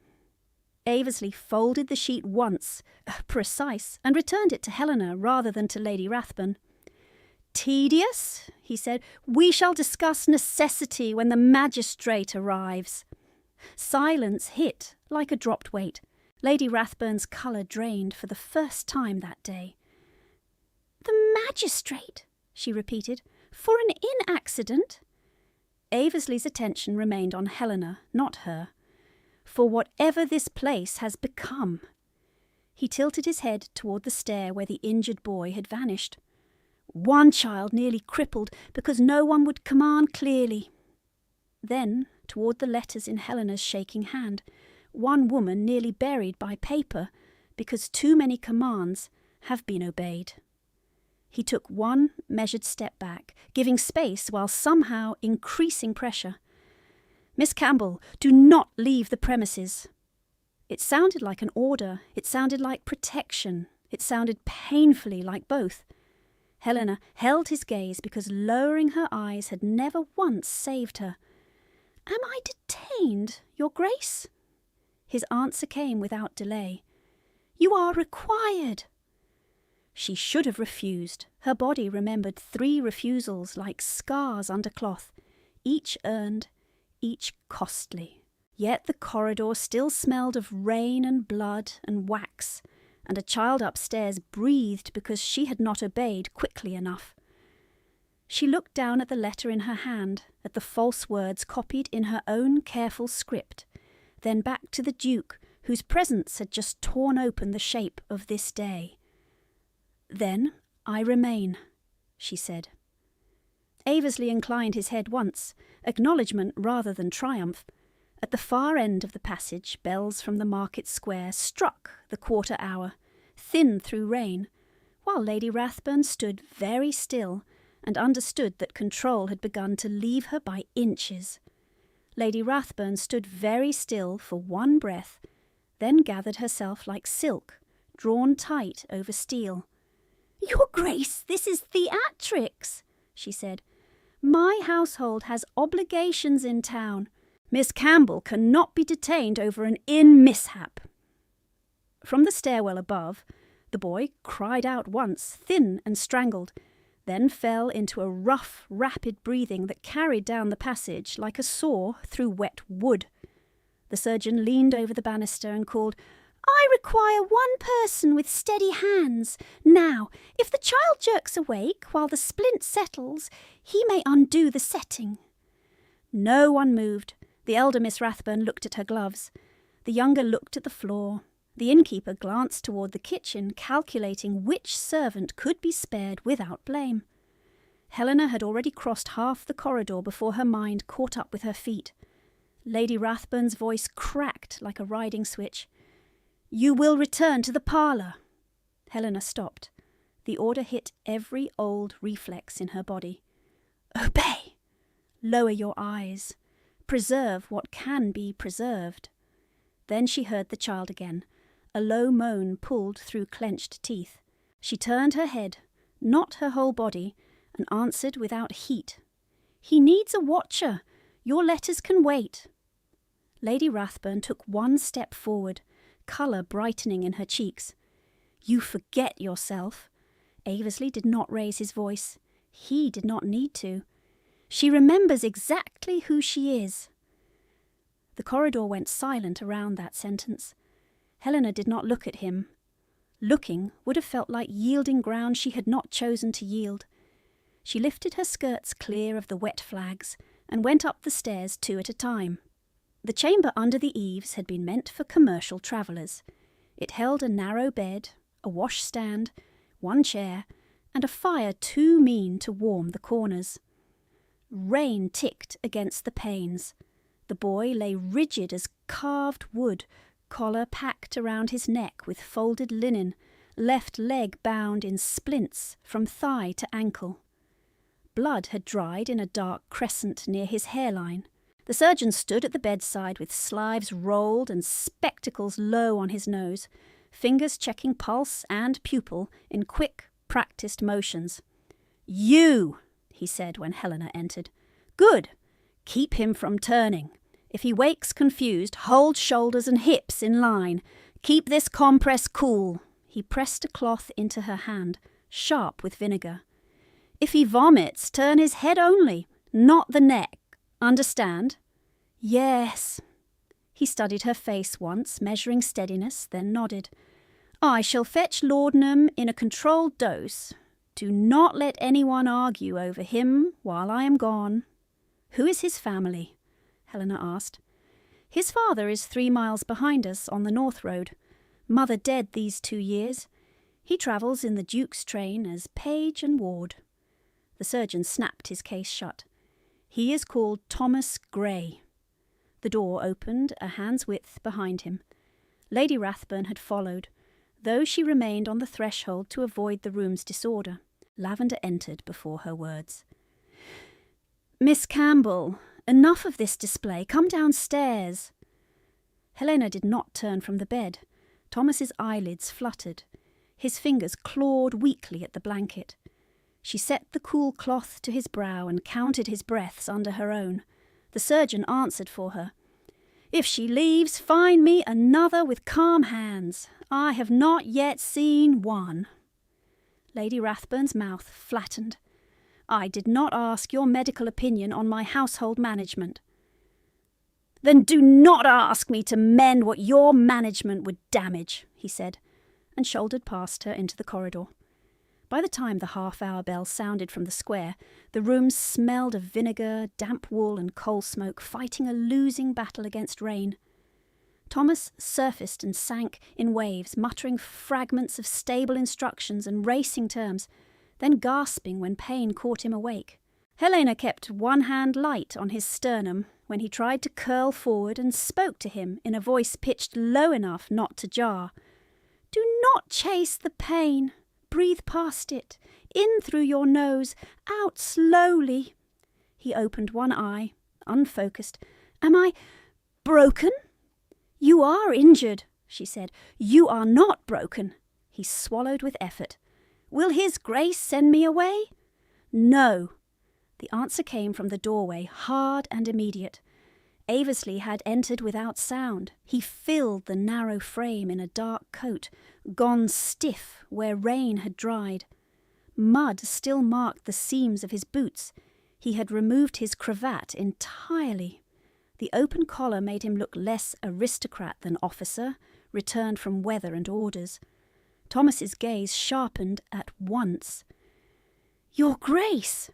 Aversley folded the sheet once, precise, and returned it to Helena rather than to Lady Rathburn. "Tedious?" he said. "We shall discuss necessity when the magistrate arrives." Silence hit like a dropped weight. Lady Rathburn's colour drained for the first time that day. "The magistrate," she repeated, "for an inn-accident?" Aversley's attention remained on Helena, not her. "For whatever this place has become." He tilted his head toward the stair where the injured boy had vanished. "One child nearly crippled because no one would command clearly." Then, toward the letters in Helena's shaking hand, one woman nearly buried by paper because too many commands have been obeyed. He took one measured step back, giving space while somehow increasing pressure. "Miss Campbell, do not leave the premises." It sounded like an order. It sounded like protection. It sounded painfully like both. Helena held his gaze because lowering her eyes had never once saved her. "Am I detained, Your Grace?" His answer came without delay. "You are required." She should have refused. Her body remembered 3 refusals like scars under cloth, each earned, each costly. Yet the corridor still smelled of rain and blood and wax, and a child upstairs breathed because she had not obeyed quickly enough. She looked down at the letter in her hand, at the false words copied in her own careful script, then back to the Duke, whose presence had just torn open the shape of this day. "Then I remain," she said. Aversley inclined his head once, acknowledgment rather than triumph. At the far end of the passage, bells from the market square struck the quarter hour, thin through rain, while Lady Rathburn stood very still and understood that control had begun to leave her by inches. Lady Rathburn stood very still for one breath, then gathered herself like silk, drawn tight over steel. "Your Grace, this is theatrics," she said. "My household has obligations in town. Miss Campbell cannot be detained over an inn mishap." From the stairwell above, the boy cried out once, thin and strangled, then fell into a rough, rapid breathing that carried down the passage like a saw through wet wood. The surgeon leaned over the banister and called, "I require one person with steady hands. Now, if the child jerks awake while the splint settles, he may undo the setting." No one moved. The elder Miss Rathburn looked at her gloves. The younger looked at the floor. The innkeeper glanced toward the kitchen, calculating which servant could be spared without blame. Helena had already crossed half the corridor before her mind caught up with her feet. Lady Rathburn's voice cracked like a riding switch. "You will return to the parlour." Helena stopped. The order hit every old reflex in her body. "Obey! Lower your eyes. Preserve what can be preserved." Then she heard the child again. A low moan pulled through clenched teeth. She turned her head, not her whole body, and answered without heat. "He needs a watcher. Your letters can wait." Lady Rathburn took one step forward, colour brightening in her cheeks. "You forget yourself." Aversley did not raise his voice. He did not need to. "She remembers exactly who she is." The corridor went silent around that sentence. Helena did not look at him. Looking would have felt like yielding ground she had not chosen to yield. She lifted her skirts clear of the wet flags and went up the stairs 2 at a time. The chamber under the eaves had been meant for commercial travellers. It held a narrow bed, a washstand, 1 chair, and a fire too mean to warm the corners. Rain ticked against the panes. The boy lay rigid as carved wood, collar packed around his neck with folded linen, left leg bound in splints from thigh to ankle. Blood had dried in a dark crescent near his hairline. The surgeon stood at the bedside with sleeves rolled and spectacles low on his nose, fingers checking pulse and pupil in quick, practised motions. "You!" he said when Helena entered. "Good! Keep him from turning. If he wakes confused, hold shoulders and hips in line. Keep this compress cool." He pressed a cloth into her hand, sharp with vinegar. "If he vomits, turn his head only, not the neck. Understand?" "Yes." He studied her face once, measuring steadiness, then nodded. "I shall fetch laudanum in a controlled dose. Do not let anyone argue over him while I am gone." "Who is his family?" Helena asked. "His father is 3 miles behind us on the North Road. Mother dead these 2 years. He travels in the Duke's train as page and ward." The surgeon snapped his case shut. "He is called Thomas Gray." The door opened a hand's width behind him. Lady Rathburn had followed, though she remained on the threshold to avoid the room's disorder. Lavender entered before her words. "Miss Campbell, enough of this display. Come downstairs." Helena did not turn from the bed. Thomas's eyelids fluttered. His fingers clawed weakly at the blanket. She set the cool cloth to his brow and counted his breaths under her own. The surgeon answered for her. "If she leaves, find me another with calm hands. I have not yet seen one." Lady Rathburn's mouth flattened. "I did not ask your medical opinion on my household management." "Then do not ask me to mend what your management would damage," he said, and shouldered past her into the corridor. By the time the half-hour bell sounded from the square, the room smelled of vinegar, damp wool and coal smoke, fighting a losing battle against rain. Thomas surfaced and sank in waves, muttering fragments of stable instructions and racing terms, then gasping when pain caught him awake. Helena kept one hand light on his sternum when he tried to curl forward and spoke to him in a voice pitched low enough not to jar. "Do not chase the pain. Breathe past it, in through your nose, out slowly." He opened one eye, unfocused. "Am I broken?" "You are injured," she said. "You are not broken." He swallowed with effort. "Will His Grace send me away?" "No." The answer came from the doorway, hard and immediate. Aversley had entered without sound. He filled the narrow frame in a dark coat, gone stiff where rain had dried. Mud still marked the seams of his boots. He had removed his cravat entirely. The open collar made him look less aristocrat than officer, returned from weather and orders. Thomas's gaze sharpened at once. "Your Grace!"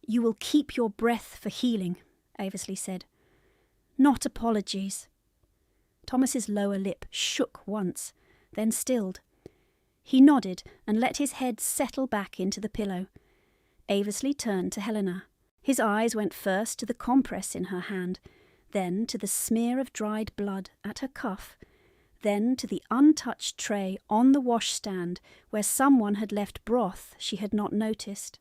"You will keep your breath for healing," Aversley said. "Not apologies." Thomas's lower lip shook once, then stilled. He nodded and let his head settle back into the pillow. Aversley turned to Helena. His eyes went first to the compress in her hand, then to the smear of dried blood at her cuff, then to the untouched tray on the washstand where someone had left broth she had not noticed.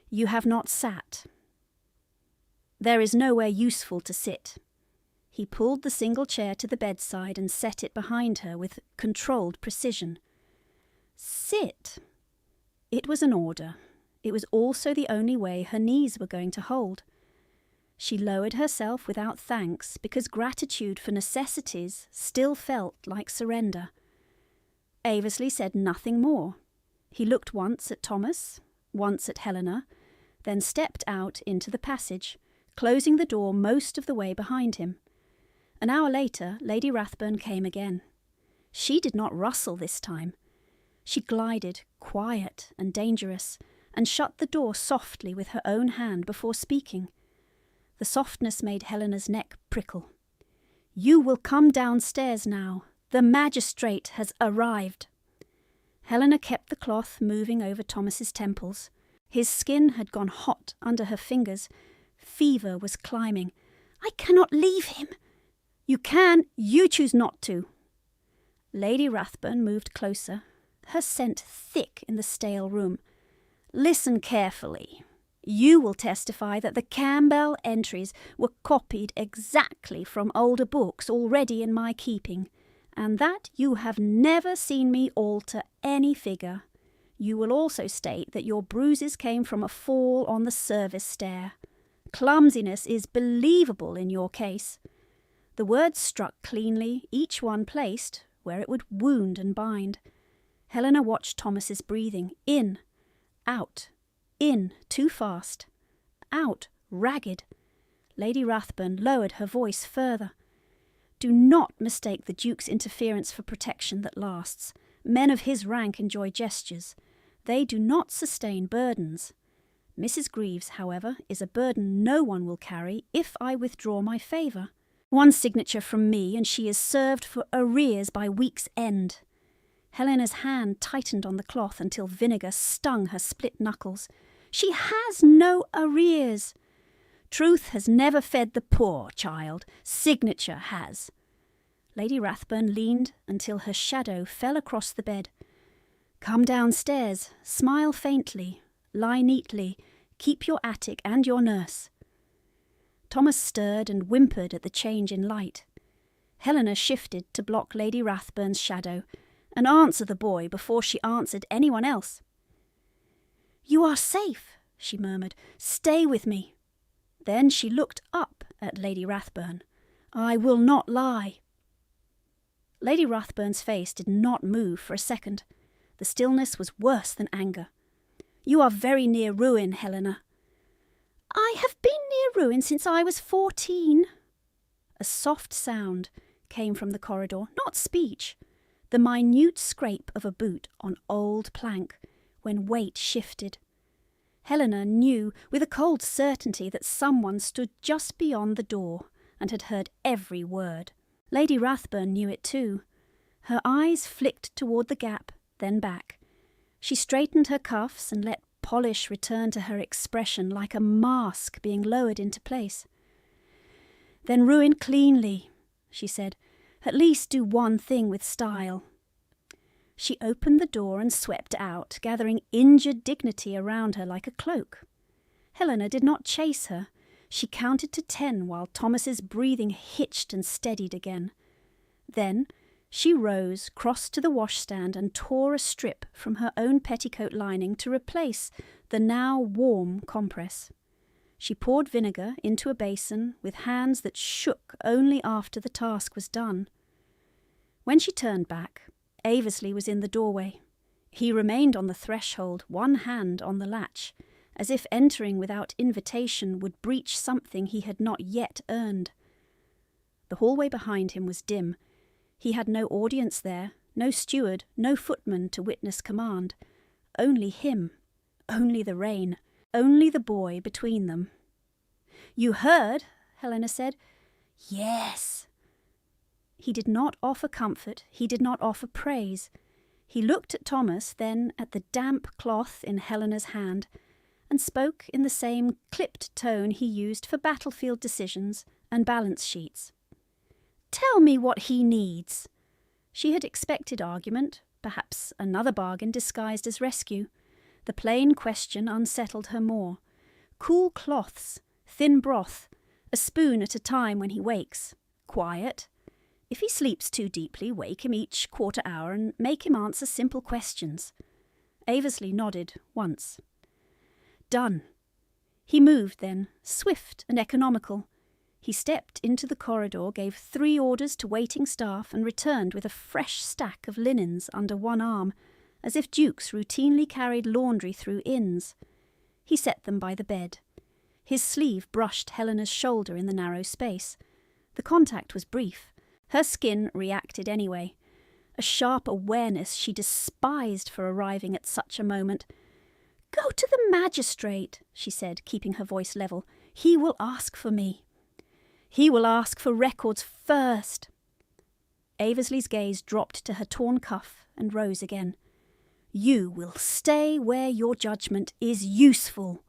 "You have not sat. There is nowhere useful to sit." He pulled the single chair to the bedside and set it behind her with controlled precision. "Sit." It was an order. It was also the only way her knees were going to hold. She lowered herself without thanks because gratitude for necessities still felt like surrender. Aversley said nothing more. He looked once at Thomas, once at Helena, then stepped out into the passage, closing the door most of the way behind him. An hour later, Lady Rathburn came again. She did not rustle this time. She glided, quiet and dangerous, and shut the door softly with her own hand before speaking. The softness made Helena's neck prickle. "You will come downstairs now. The magistrate has arrived." Helena kept the cloth moving over Thomas's temples. His skin had gone hot under her fingers. Fever was climbing. "I cannot leave him." "You can. You choose not to." Lady Rathburn moved closer, her scent thick in the stale room. "Listen carefully. You will testify that the Campbell entries were copied exactly from older books already in my keeping, and that you have never seen me alter any figure. You will also state that your bruises came from a fall on the service stair. Clumsiness is believable in your case." The words struck cleanly, each one placed where it would wound and bind. Helena watched Thomas's breathing. In, out, in, too fast, out, ragged. Lady Rathburn lowered her voice further. "Do not mistake the Duke's interference for protection that lasts. Men of his rank enjoy gestures. They do not sustain burdens. Mrs. Greaves, however, is a burden no one will carry if I withdraw my favour. One signature from me, and she is served for arrears by week's end." Helena's hand tightened on the cloth until vinegar stung her split knuckles. "She has no arrears." "Truth has never fed the poor, child. Signature has." Lady Rathburn leaned until her shadow fell across the bed. "Come downstairs, smile faintly, lie neatly, keep your attic and your nurse." Thomas stirred and whimpered at the change in light. Helena shifted to block Lady Rathburn's shadow and answer the boy before she answered anyone else. "You are safe," she murmured. "Stay with me." Then she looked up at Lady Rathburn. "I will not lie." Lady Rathburn's face did not move for a second. The stillness was worse than anger. "You are very near ruin, Helena." "I have been near ruin since I was 14. A soft sound came from the corridor, not speech. the minute scrape of a boot on old plank, when weight shifted. Helena knew with a cold certainty that someone stood just beyond the door and had heard every word. Lady Rathburn knew it too. Her eyes flicked toward the gap, then back. She straightened her cuffs and let polish return to her expression like a mask being lowered into place. "Then ruin cleanly," she said. "At least do one thing with style." She opened the door and swept out, gathering injured dignity around her like a cloak. Helena did not chase her. She counted to 10 while Thomas's breathing hitched and steadied again. Then she rose, crossed to the washstand and tore a strip from her own petticoat lining to replace the now warm compress. She poured vinegar into a basin with hands that shook only after the task was done. When she turned back, Aversley was in the doorway. He remained on the threshold, one hand on the latch, as if entering without invitation would breach something he had not yet earned. The hallway behind him was dim. He had no audience there, no steward, no footman to witness command. Only him, only the rain, only the boy between them. "You heard?" Helena said. "Yes." He did not offer comfort, he did not offer praise. He looked at Thomas, then at the damp cloth in Helena's hand, and spoke in the same clipped tone he used for battlefield decisions and balance sheets. "Tell me what he needs." She had expected argument, perhaps another bargain disguised as rescue. The plain question unsettled her more. Cool cloths, thin broth, a spoon at a time when he wakes. Quiet. If he sleeps too deeply, wake him each quarter hour and make him answer simple questions. Aversley nodded once. Done. He moved then, swift and economical. He stepped into the corridor, gave 3 orders to waiting staff, and returned with a fresh stack of linens under one arm, as if dukes routinely carried laundry through inns. He set them by the bed. His sleeve brushed Helena's shoulder in the narrow space. The contact was brief. Her skin reacted anyway. A sharp awareness she despised for arriving at such a moment. "Go to the magistrate," she said, keeping her voice level. "He will ask for me." "He will ask for records first." Aversley's gaze dropped to her torn cuff and rose again. "You will stay where your judgment is useful."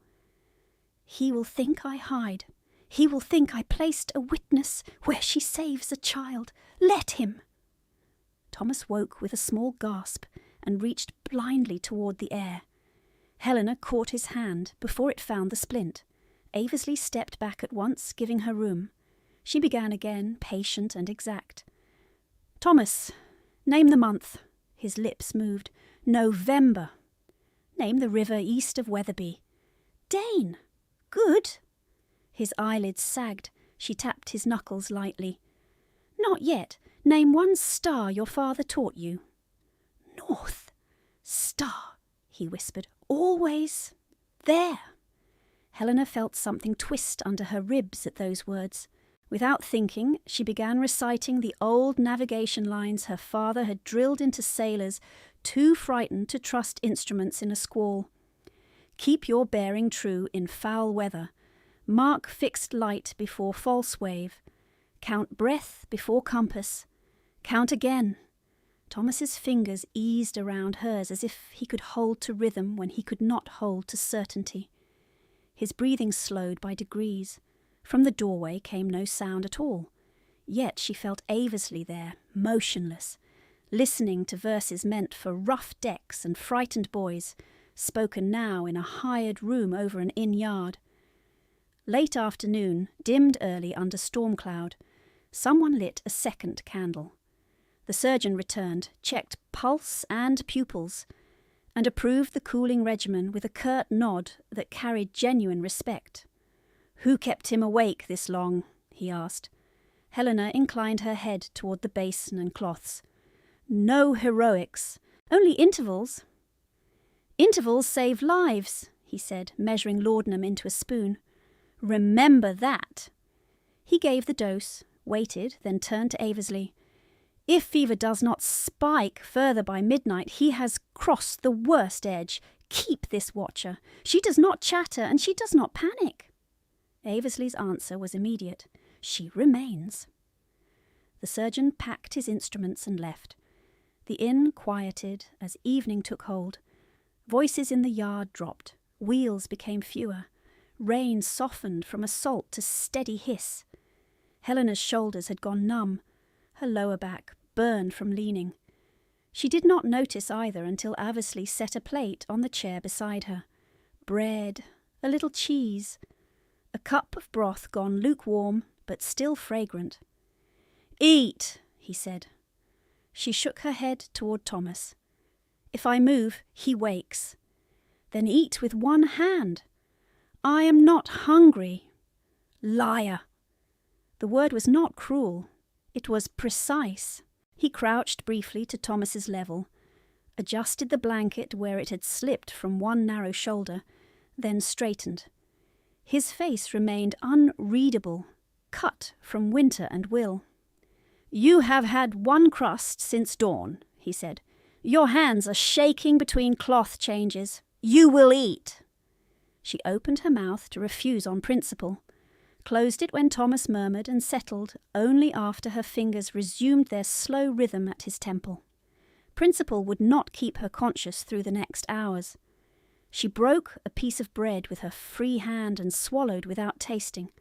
"He will think I hide. He will think I placed a witness where she saves a child. Let him." Thomas woke with a small gasp and reached blindly toward the air. Helena caught his hand before it found the splint. Aversley stepped back at once, giving her room. She began again, patient and exact. "Thomas, name the month." His lips moved. "November." "Name the river east of Wetherby." "Dane." "Good." His eyelids sagged. She tapped his knuckles lightly. "Not yet. Name one star your father taught you." "North. Star," he whispered. "Always there." Helena felt something twist under her ribs at those words. Without thinking, she began reciting the old navigation lines her father had drilled into sailors too frightened to trust instruments in a squall. "Keep your bearing true in foul weather. Mark fixed light before false wave. Count breath before compass. Count again." Thomas's fingers eased around hers as if he could hold to rhythm when he could not hold to certainty. His breathing slowed by degrees. From the doorway came no sound at all. Yet she felt Aversley there, motionless, listening to verses meant for rough decks and frightened boys, spoken now in a hired room over an inn yard. Late afternoon, dimmed early under storm cloud. Someone lit a second candle. The surgeon returned, checked pulse and pupils, and approved the cooling regimen with a curt nod that carried genuine respect. "Who kept him awake this long?" he asked. Helena inclined her head toward the basin and cloths. "No heroics, only intervals." "Intervals save lives," he said, measuring laudanum into a spoon. "Remember that." He gave the dose, waited, then turned to Aversley. If fever does not spike further by midnight, he has crossed the worst edge. Keep this watcher. She does not chatter, and she does not panic. Aversley's answer was immediate. She remains. The surgeon packed his instruments and left. The inn quieted as evening took hold. Voices in the yard dropped. Wheels became fewer. Rain softened from a salt to steady hiss. Helena's shoulders had gone numb. Her lower back burned from leaning. She did not notice either until Aversley set a plate on the chair beside her. Bread, a little cheese, a cup of broth gone lukewarm but still fragrant. "Eat," he said. She shook her head toward Thomas. "If I move, he wakes." "Then eat with one hand." "I am not hungry." "Liar." The word was not cruel. It was precise. He crouched briefly to Thomas's level, adjusted the blanket where it had slipped from one narrow shoulder, then straightened. His face remained unreadable, cut from winter and will. "You have had one crust since dawn," he said. "Your hands are shaking between cloth changes. You will eat." She opened her mouth to refuse on principle, closed it when Thomas murmured, and settled only after her fingers resumed their slow rhythm at his temple. Principle would not keep her conscious through the next hours. She broke a piece of bread with her free hand and swallowed without tasting.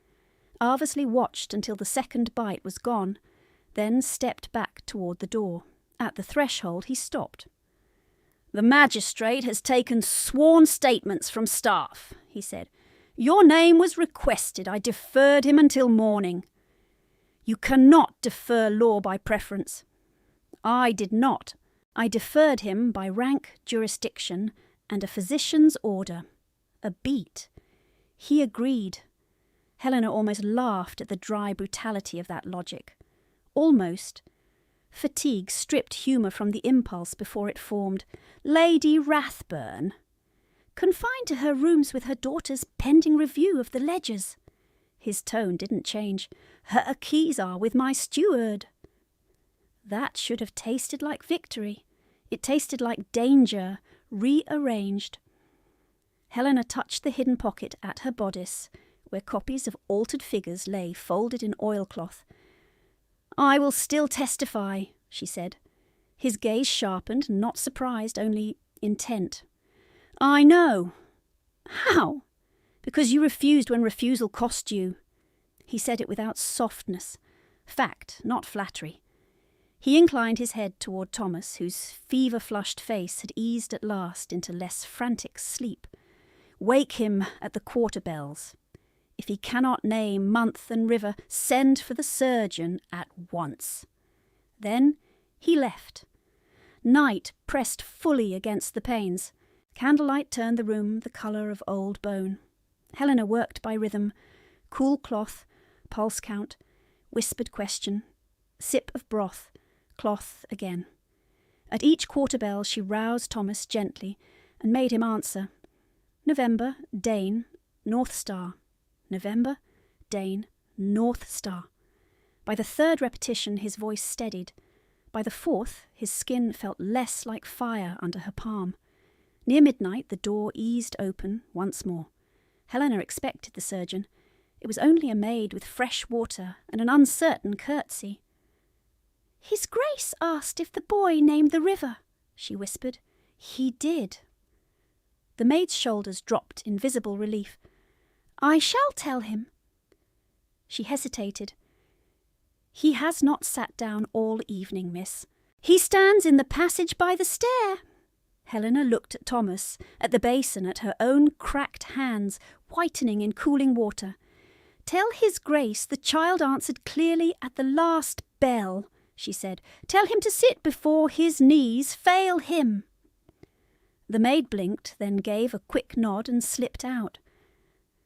Aversley watched until the second bite was gone, then stepped back toward the door. At the threshold he stopped. "The magistrate has taken sworn statements from staff," he said. "Your name was requested. I deferred him until morning." "You cannot defer law by preference." "I did not. I deferred him by rank, jurisdiction, and a physician's order." A beat. He agreed. Helena almost laughed at the dry brutality of that logic. Almost. Fatigue stripped humour from the impulse before it formed. Lady Rathburn. Confined to her rooms with her daughter's pending review of the ledgers. His tone didn't change. "Her keys are with my steward." That should have tasted like victory. It tasted like danger, rearranged. Helena touched the hidden pocket at her bodice, where copies of altered figures lay folded in oilcloth. "I will still testify," she said. His gaze sharpened, not surprised, only intent. "I know." "How?" "Because you refused when refusal cost you." He said it without softness. Fact, not flattery. He inclined his head toward Thomas, whose fever-flushed face had eased at last into less frantic sleep. "Wake him at the quarter bells. If he cannot name month and river, send for the surgeon at once." Then he left. Night pressed fully against the panes. Candlelight turned the room the colour of old bone. Helena worked by rhythm. Cool cloth, pulse count, whispered question, sip of broth, cloth again. At each quarter bell she roused Thomas gently and made him answer. November, Dane, North Star. November, Dane, North Star. By the third repetition his voice steadied. By the fourth his skin felt less like fire under her palm. Near midnight the door eased open once more. Helena expected the surgeon. It was only a maid with fresh water and an uncertain curtsy. "His Grace asked if the boy named the river," she whispered. "He did." The maid's shoulders dropped in visible relief. "I shall tell him." She hesitated. "He has not sat down all evening, miss. He stands in the passage by the stair." Helena looked at Thomas, at the basin, at her own cracked hands, whitening in cooling water. "Tell his Grace the child answered clearly at the last bell," she said. "Tell him to sit before his knees fail him." The maid blinked, then gave a quick nod and slipped out.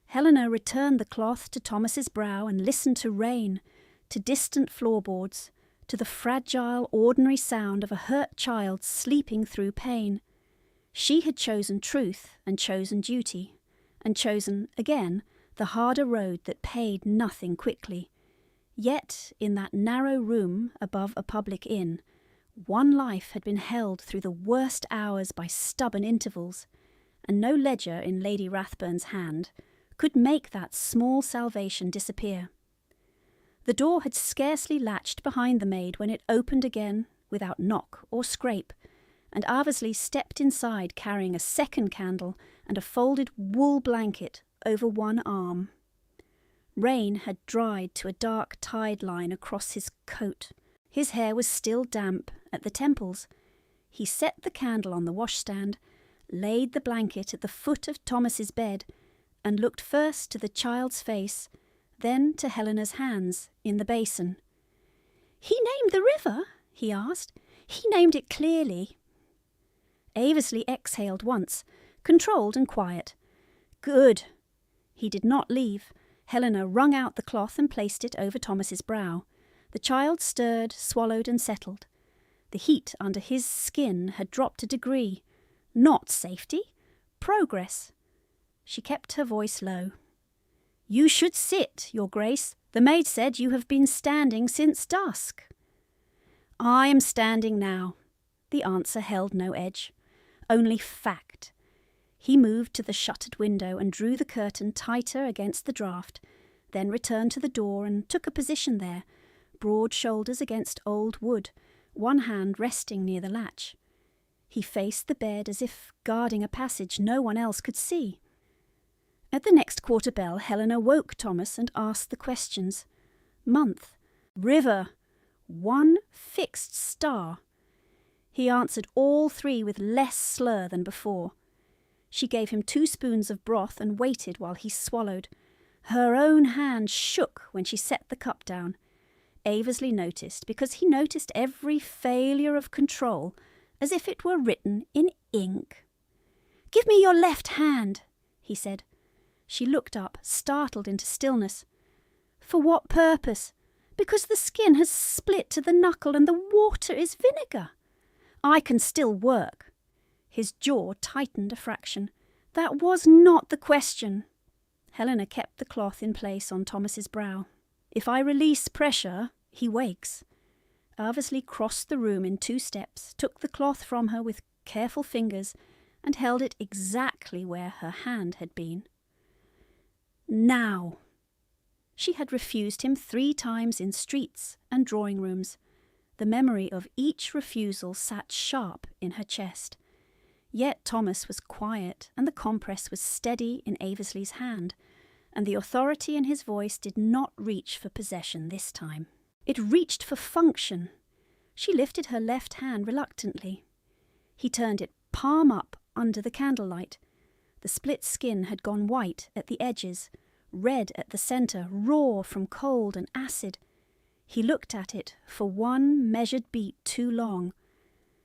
Helena returned the cloth to Thomas's brow and listened to rain, to distant floorboards, to the fragile, ordinary sound of a hurt child sleeping through pain. She had chosen truth and chosen duty, and chosen, again, the harder road that paid nothing quickly. Yet in that narrow room above a public inn, one life had been held through the worst hours by stubborn intervals, and no ledger in Lady Rathburn's hand could make that small salvation disappear. The door had scarcely latched behind the maid when it opened again without knock or scrape, and Aversley stepped inside carrying a second candle and a folded wool blanket over one arm. Rain had dried to a dark tide line across his coat. His hair was still damp at the temples. He set the candle on the washstand, laid the blanket at the foot of Thomas's bed, and looked first to the child's face, then to Helena's hands in the basin. "He named the river?" he asked. "He named it clearly." Aversley exhaled once, controlled and quiet. "Good." He did not leave. Helena wrung out the cloth and placed it over Thomas's brow. The child stirred, swallowed and settled. The heat under his skin had dropped a degree. Not safety, progress. She kept her voice low. "You should sit, Your Grace. The maid said you have been standing since dusk." "I am standing now." The answer held no edge, only fact. He moved to the shuttered window and drew the curtain tighter against the draught, then returned to the door and took a position there, broad shoulders against old wood, one hand resting near the latch. He faced the bed as if guarding a passage no one else could see. At the next quarter bell, Helena woke Thomas and asked the questions. Month, river, one fixed star. He answered all three with less slur than before. She gave him 2 spoons of broth and waited while he swallowed. Her own hand shook when she set the cup down. Aversley noticed, because he noticed every failure of control, as if it were written in ink. "Give me your left hand," he said. She looked up, startled into stillness. "For what purpose?" "Because the skin has split to the knuckle and the water is vinegar." "I can still work." His jaw tightened a fraction. "That was not the question." Helena kept the cloth in place on Thomas's brow. "If I release pressure, he wakes." Aversley crossed the room in 2 steps, took the cloth from her with careful fingers, and held it exactly where her hand had been. "Now." She had refused him 3 times in streets and drawing rooms. The memory of each refusal sat sharp in her chest. Yet Thomas was quiet, and the compress was steady in Aversley's hand, and the authority in his voice did not reach for possession this time. It reached for function. She lifted her left hand reluctantly. He turned it palm up under the candlelight. The split skin had gone white at the edges, red at the centre, raw from cold and acid. He looked at it for one measured beat too long.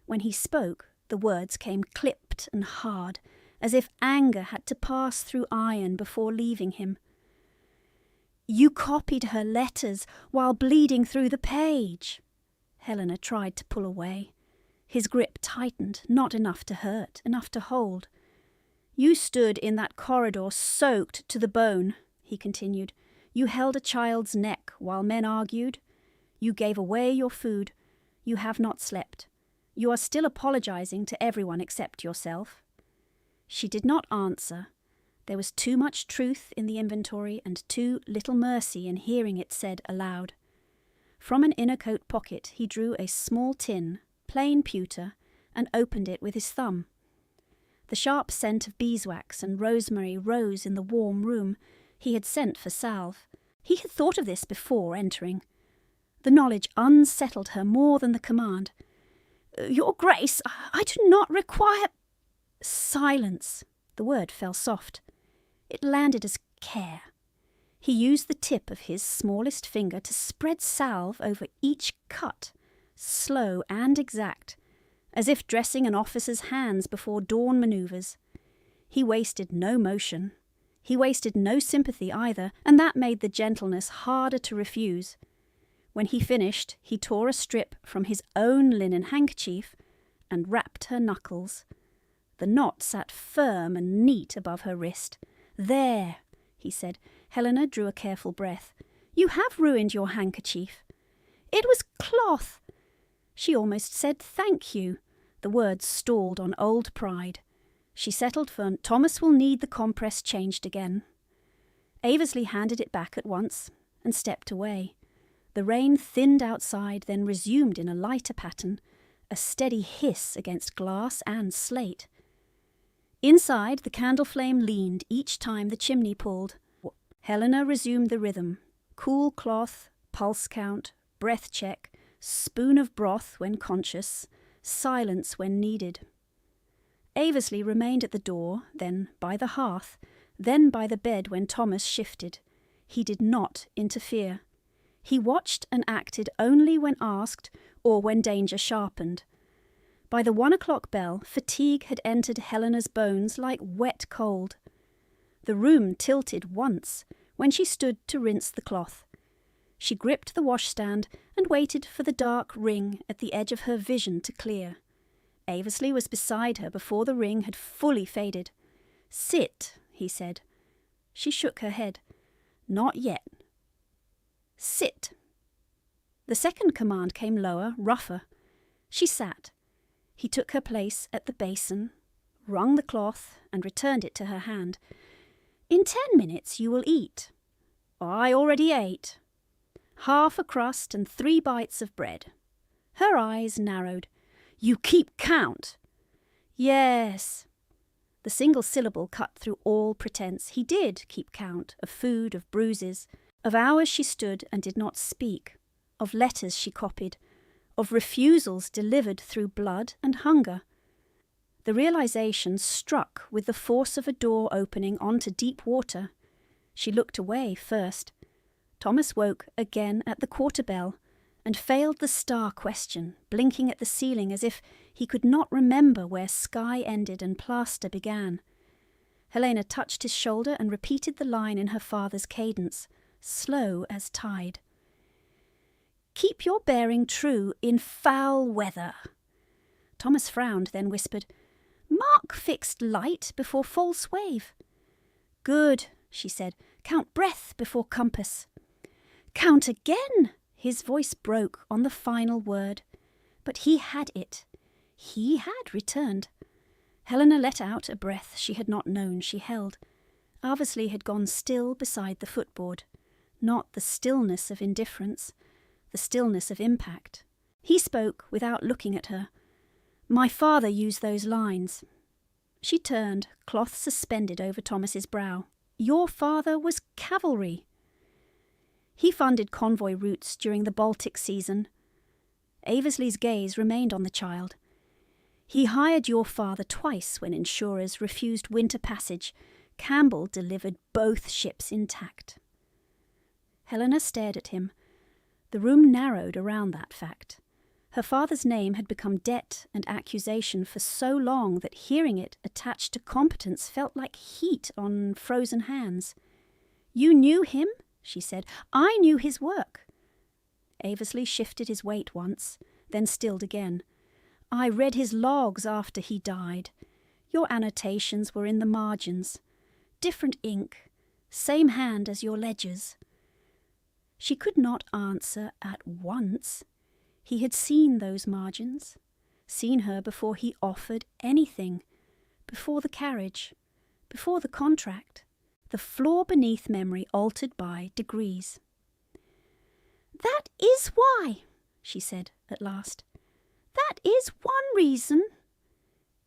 When he spoke, the words came clipped and hard, as if anger had to pass through iron before leaving him. "You copied her letters while bleeding through the page." Helena tried to pull away. His grip tightened, not enough to hurt, enough to hold. "You stood in that corridor soaked to the bone," he continued. "You held a child's neck while men argued. You gave away your food. You have not slept. You are still apologizing to everyone except yourself." She did not answer. There was too much truth in the inventory and too little mercy in hearing it said aloud. From an inner coat pocket he drew a small tin, plain pewter, and opened it with his thumb. The sharp scent of beeswax and rosemary rose in the warm room. He had sent for salve. He had thought of this before entering. The knowledge unsettled her more than the command. "Your Grace, I do not require—" "Silence." The word fell soft. It landed as care. He used the tip of his smallest finger to spread salve over each cut, slow and exact, as if dressing an officer's hands before dawn manoeuvres. He wasted no motion. He wasted no sympathy either, and that made the gentleness harder to refuse. When he finished, he tore a strip from his own linen handkerchief and wrapped her knuckles. The knot sat firm and neat above her wrist. "There," he said. Helena drew a careful breath. You have ruined your handkerchief. It was cloth. She almost said thank you. The words stalled on old pride. She settled for Thomas will need the compress changed again. Aversley handed it back at once and stepped away. The rain thinned outside, then resumed in a lighter pattern, a steady hiss against glass and slate. Inside, the candle flame leaned each time the chimney pulled. Helena resumed the rhythm. Cool cloth, pulse count, breath check, spoon of broth when conscious, silence when needed. Aversley remained at the door, then by the hearth, then by the bed when Thomas shifted. He did not interfere. He watched and acted only when asked or when danger sharpened. By the 1 o'clock bell, fatigue had entered Helena's bones like wet cold. The room tilted once when she stood to rinse the cloth. She gripped the washstand and waited for the dark ring at the edge of her vision to clear. Aversley was beside her before the ring had fully faded. "Sit," he said. She shook her head. "Not yet." "Sit." The second command came lower, rougher. She sat. He took her place at the basin, wrung the cloth, and returned it to her hand. "In 10 minutes you will eat." "I already ate." "Half a crust and 3 bites of bread." Her eyes narrowed. "You keep count." "Yes." The single syllable cut through all pretense. He did keep count of food, of bruises, of hours she stood and did not speak, of letters she copied, of refusals delivered through blood and hunger. The realization struck with the force of a door opening onto deep water. She looked away first. Thomas woke again at the quarter bell and failed the star question, blinking at the ceiling as if he could not remember where sky ended and plaster began. Helena touched his shoulder and repeated the line in her father's cadence, slow as tide. "Keep your bearing true in foul weather." Thomas frowned, then whispered, "Mark fixed light before false wave." "Good," she said. "Count breath before compass." "Count again." His voice broke on the final word. But he had it. He had returned. Helena let out a breath she had not known she held. Aversley had gone still beside the footboard. Not the stillness of indifference, the stillness of impact. He spoke without looking at her. "My father used those lines." She turned, cloth suspended over Thomas's brow. "Your father was cavalry." "He funded convoy routes during the Baltic season." Aversley's gaze remained on the child. "He hired your father twice when insurers refused winter passage. Campbell delivered both ships intact." Helena stared at him. The room narrowed around that fact. Her father's name had become debt and accusation for so long that hearing it attached to competence felt like heat on frozen hands. "You knew him?" she said. "I knew his work." Aversley shifted his weight once, then stilled again. "I read his logs after he died. Your annotations were in the margins. Different ink, same hand as your ledgers." She could not answer at once. He had seen those margins, seen her before he offered anything, before the carriage, before the contract, the floor beneath memory altered by degrees. "That is why," she said at last. "That is one reason."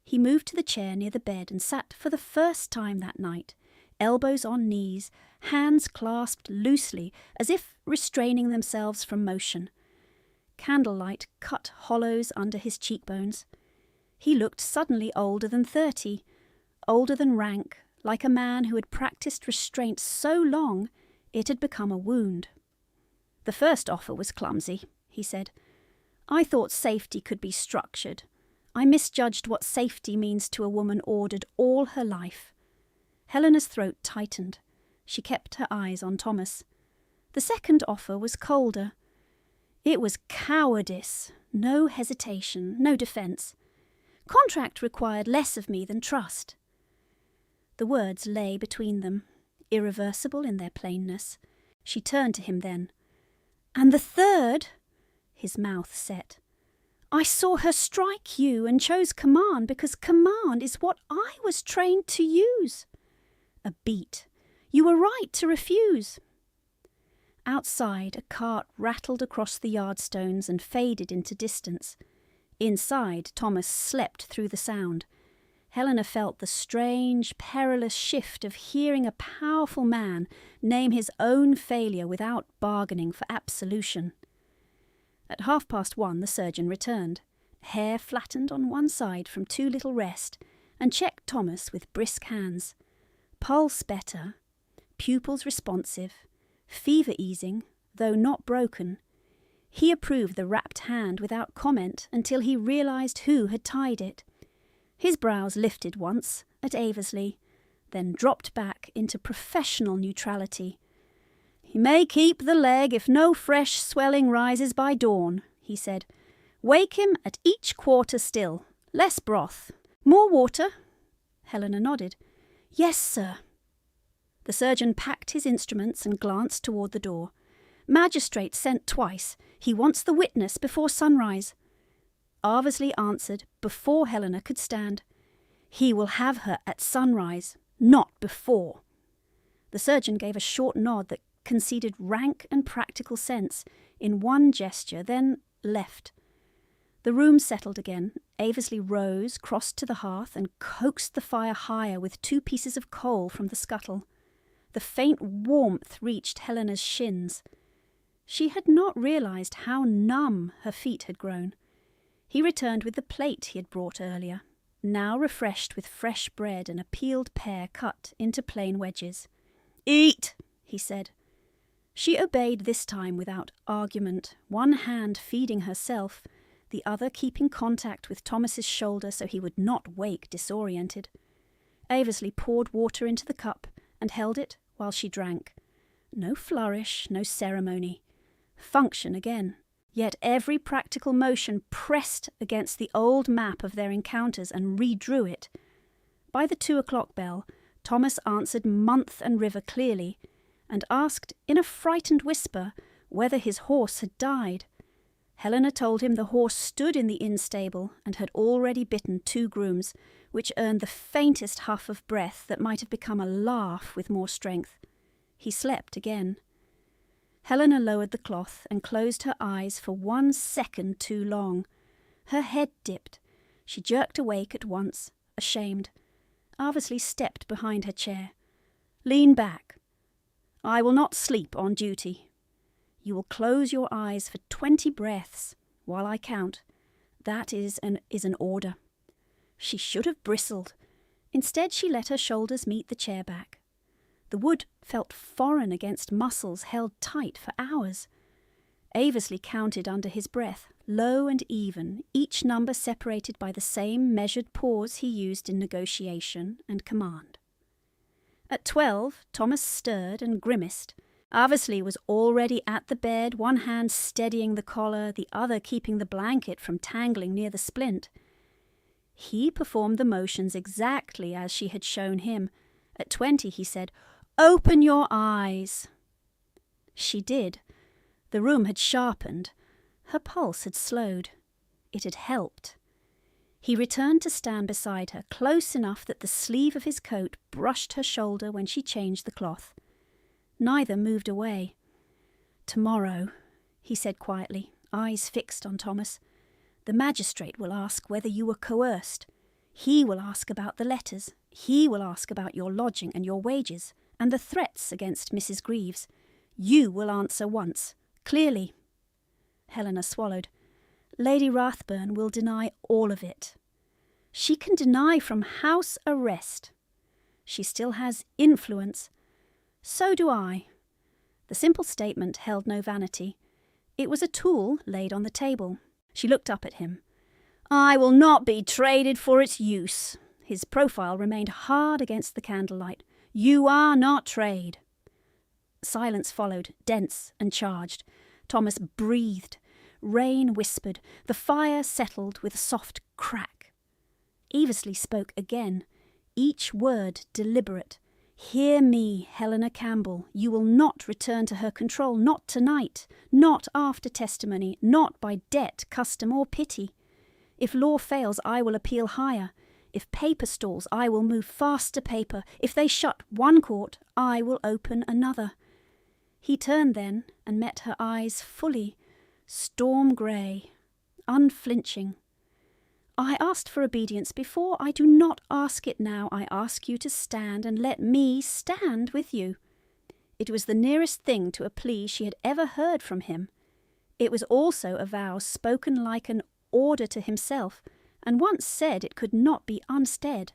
He moved to the chair near the bed and sat for the first time that night, elbows on knees, hands clasped loosely as if restraining themselves from motion. Candlelight cut hollows under his cheekbones. He looked suddenly older than 30, older than rank, like a man who had practiced restraint so long it had become a wound. "The first offer was clumsy," he said. "I thought safety could be structured. I misjudged what safety means to a woman ordered all her life." Helena's throat tightened. She kept her eyes on Thomas. "The second offer was colder. It was cowardice, no hesitation, no defence. Contract required less of me than trust." The words lay between them, irreversible in their plainness. She turned to him then. "And the third," his mouth set, "I saw her strike you and chose command because command is what I was trained to use." A beat. "You were right to refuse." Outside, a cart rattled across the yardstones and faded into distance. Inside, Thomas slept through the sound. Helena felt the strange, perilous shift of hearing a powerful man name his own failure without bargaining for absolution. At 1:30 the surgeon returned, hair flattened on one side from too little rest, and checked Thomas with brisk hands. Pulse better, pupils responsive, fever easing, though not broken. He approved the wrapped hand without comment until he realised who had tied it. His brows lifted once at Aversley, then dropped back into professional neutrality. "He may keep the leg if no fresh swelling rises by dawn," he said. "Wake him at each quarter still. Less broth. More water?" Helena nodded. "Yes, sir." The surgeon packed his instruments and glanced toward the door. "Magistrate sent twice. He wants the witness before sunrise." Aversley answered before Helena could stand. "He will have her at sunrise, not before." The surgeon gave a short nod that conceded rank and practical sense in one gesture, then left. The room settled again. Aversley rose, crossed to the hearth, and coaxed the fire higher with 2 pieces of coal from the scuttle. The faint warmth reached Helena's shins. She had not realised how numb her feet had grown. He returned with the plate he had brought earlier, now refreshed with fresh bread and a peeled pear cut into plain wedges. "Eat," he said. She obeyed this time without argument, one hand feeding herself, the other keeping contact with Thomas's shoulder so he would not wake disoriented. Aversley poured water into the cup and held it while she drank. No flourish, no ceremony. Function again. Yet every practical motion pressed against the old map of their encounters and redrew it. By the 2:00 bell, Thomas answered month and river clearly, and asked in a frightened whisper whether his horse had died. Helena told him the horse stood in the inn stable and had already bitten 2 grooms, which earned the faintest huff of breath that might have become a laugh with more strength. He slept again. Helena lowered the cloth and closed her eyes for 1 second too long. Her head dipped. She jerked awake at once, ashamed. Aversley stepped behind her chair. "Lean back. I will not sleep on duty. You will close your eyes for 20 breaths while I count. That is an order." She should have bristled. Instead, she let her shoulders meet the chair back. The wood felt foreign against muscles held tight for hours. Aversley counted under his breath, low and even, each number separated by the same measured pause he used in negotiation and command. At 12, Thomas stirred and grimaced. Aversley was already at the bed, one hand steadying the collar, the other keeping the blanket from tangling near the splint. He performed the motions exactly as she had shown him. At 20, he said, "Open your eyes." She did. The room had sharpened. Her pulse had slowed. It had helped. He returned to stand beside her, close enough that the sleeve of his coat brushed her shoulder when she changed the cloth. Neither moved away. "Tomorrow," he said quietly, eyes fixed on Thomas, "the magistrate will ask whether you were coerced. He will ask about the letters. He will ask about your lodging and your wages, and the threats against Mrs. Greaves. You will answer once, clearly." Helena swallowed. "Lady Rathburn will deny all of it. She can deny from house arrest. She still has influence. So do I." The simple statement held no vanity. It was a tool laid on the table. She looked up at him. "I will not be traded for its use." His profile remained hard against the candlelight. "You are not trade." Silence followed, dense and charged. Thomas breathed. Rain whispered. The fire settled with a soft crack. Aversley spoke again, each word deliberate. Hear me, Helena Campbell. You will not return to her control, not tonight, not after testimony, not by debt, custom, or pity. If law fails, I will appeal higher. If paper stalls, I will move faster paper. If they shut one court, I will open another. He turned then and met her eyes fully, storm grey, unflinching. I asked for obedience before. I do not ask it now. I ask you to stand and let me stand with you. It was the nearest thing to a plea she had ever heard from him. It was also a vow spoken like an order to himself, and once said it could not be unstead.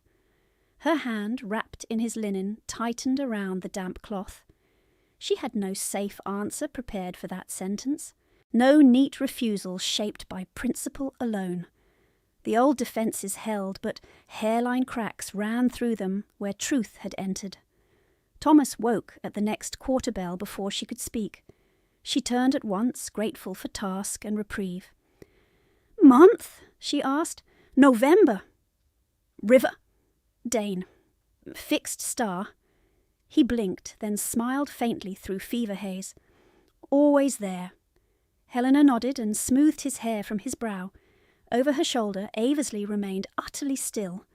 Her hand, wrapped in his linen, tightened around the damp cloth. She had no safe answer prepared for that sentence, no neat refusal shaped by principle alone. The old defences held, but hairline cracks ran through them where truth had entered. Thomas woke at the next quarter bell before she could speak. She turned at once, grateful for task and reprieve. "Month?" she asked. "November." "River." "Dane." "Fixed star." He blinked, then smiled faintly through fever haze. "Always there." Helena nodded and smoothed his hair from his brow. Over her shoulder, Aversley remained utterly still,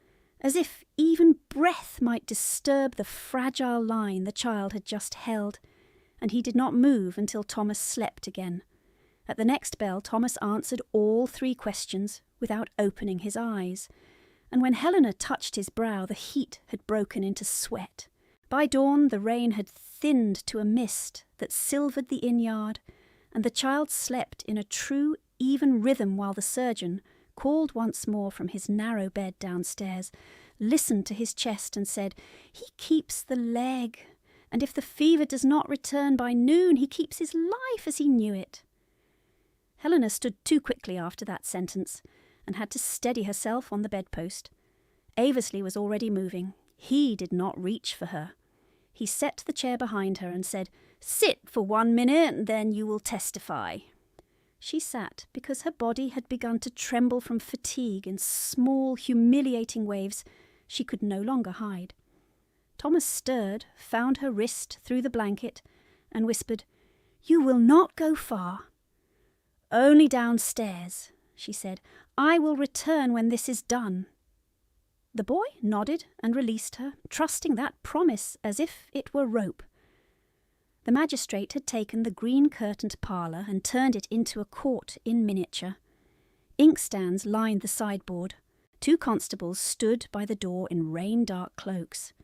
as if even breath might disturb the fragile line the child had just held, and he did not move until Thomas slept again. At the next bell, Thomas answered all 3 questions without opening his eyes, and when Helena touched his brow, the heat had broken into sweat. By dawn, the rain had thinned to a mist that silvered the inn-yard, and the child slept in a true, even rhythm while the surgeon, called once more from his narrow bed downstairs, listened to his chest and said, "He keeps the leg, and if the fever does not return by noon, he keeps his life as he knew it." Helena stood too quickly after that sentence, and had to steady herself on the bedpost. Aversley was already moving. He did not reach for her. He set the chair behind her and said, "Sit for 1 minute, and then you will testify." She sat because her body had begun to tremble from fatigue in small, humiliating waves she could no longer hide. Thomas stirred, found her wrist through the blanket, and whispered, "You will not go far." "Only downstairs," she said. "I will return when this is done." The boy nodded and released her, trusting that promise as if it were rope. The magistrate had taken the green-curtained parlour and turned it into a court in miniature. Inkstands lined the sideboard. 2 constables stood by the door in rain-dark cloaks.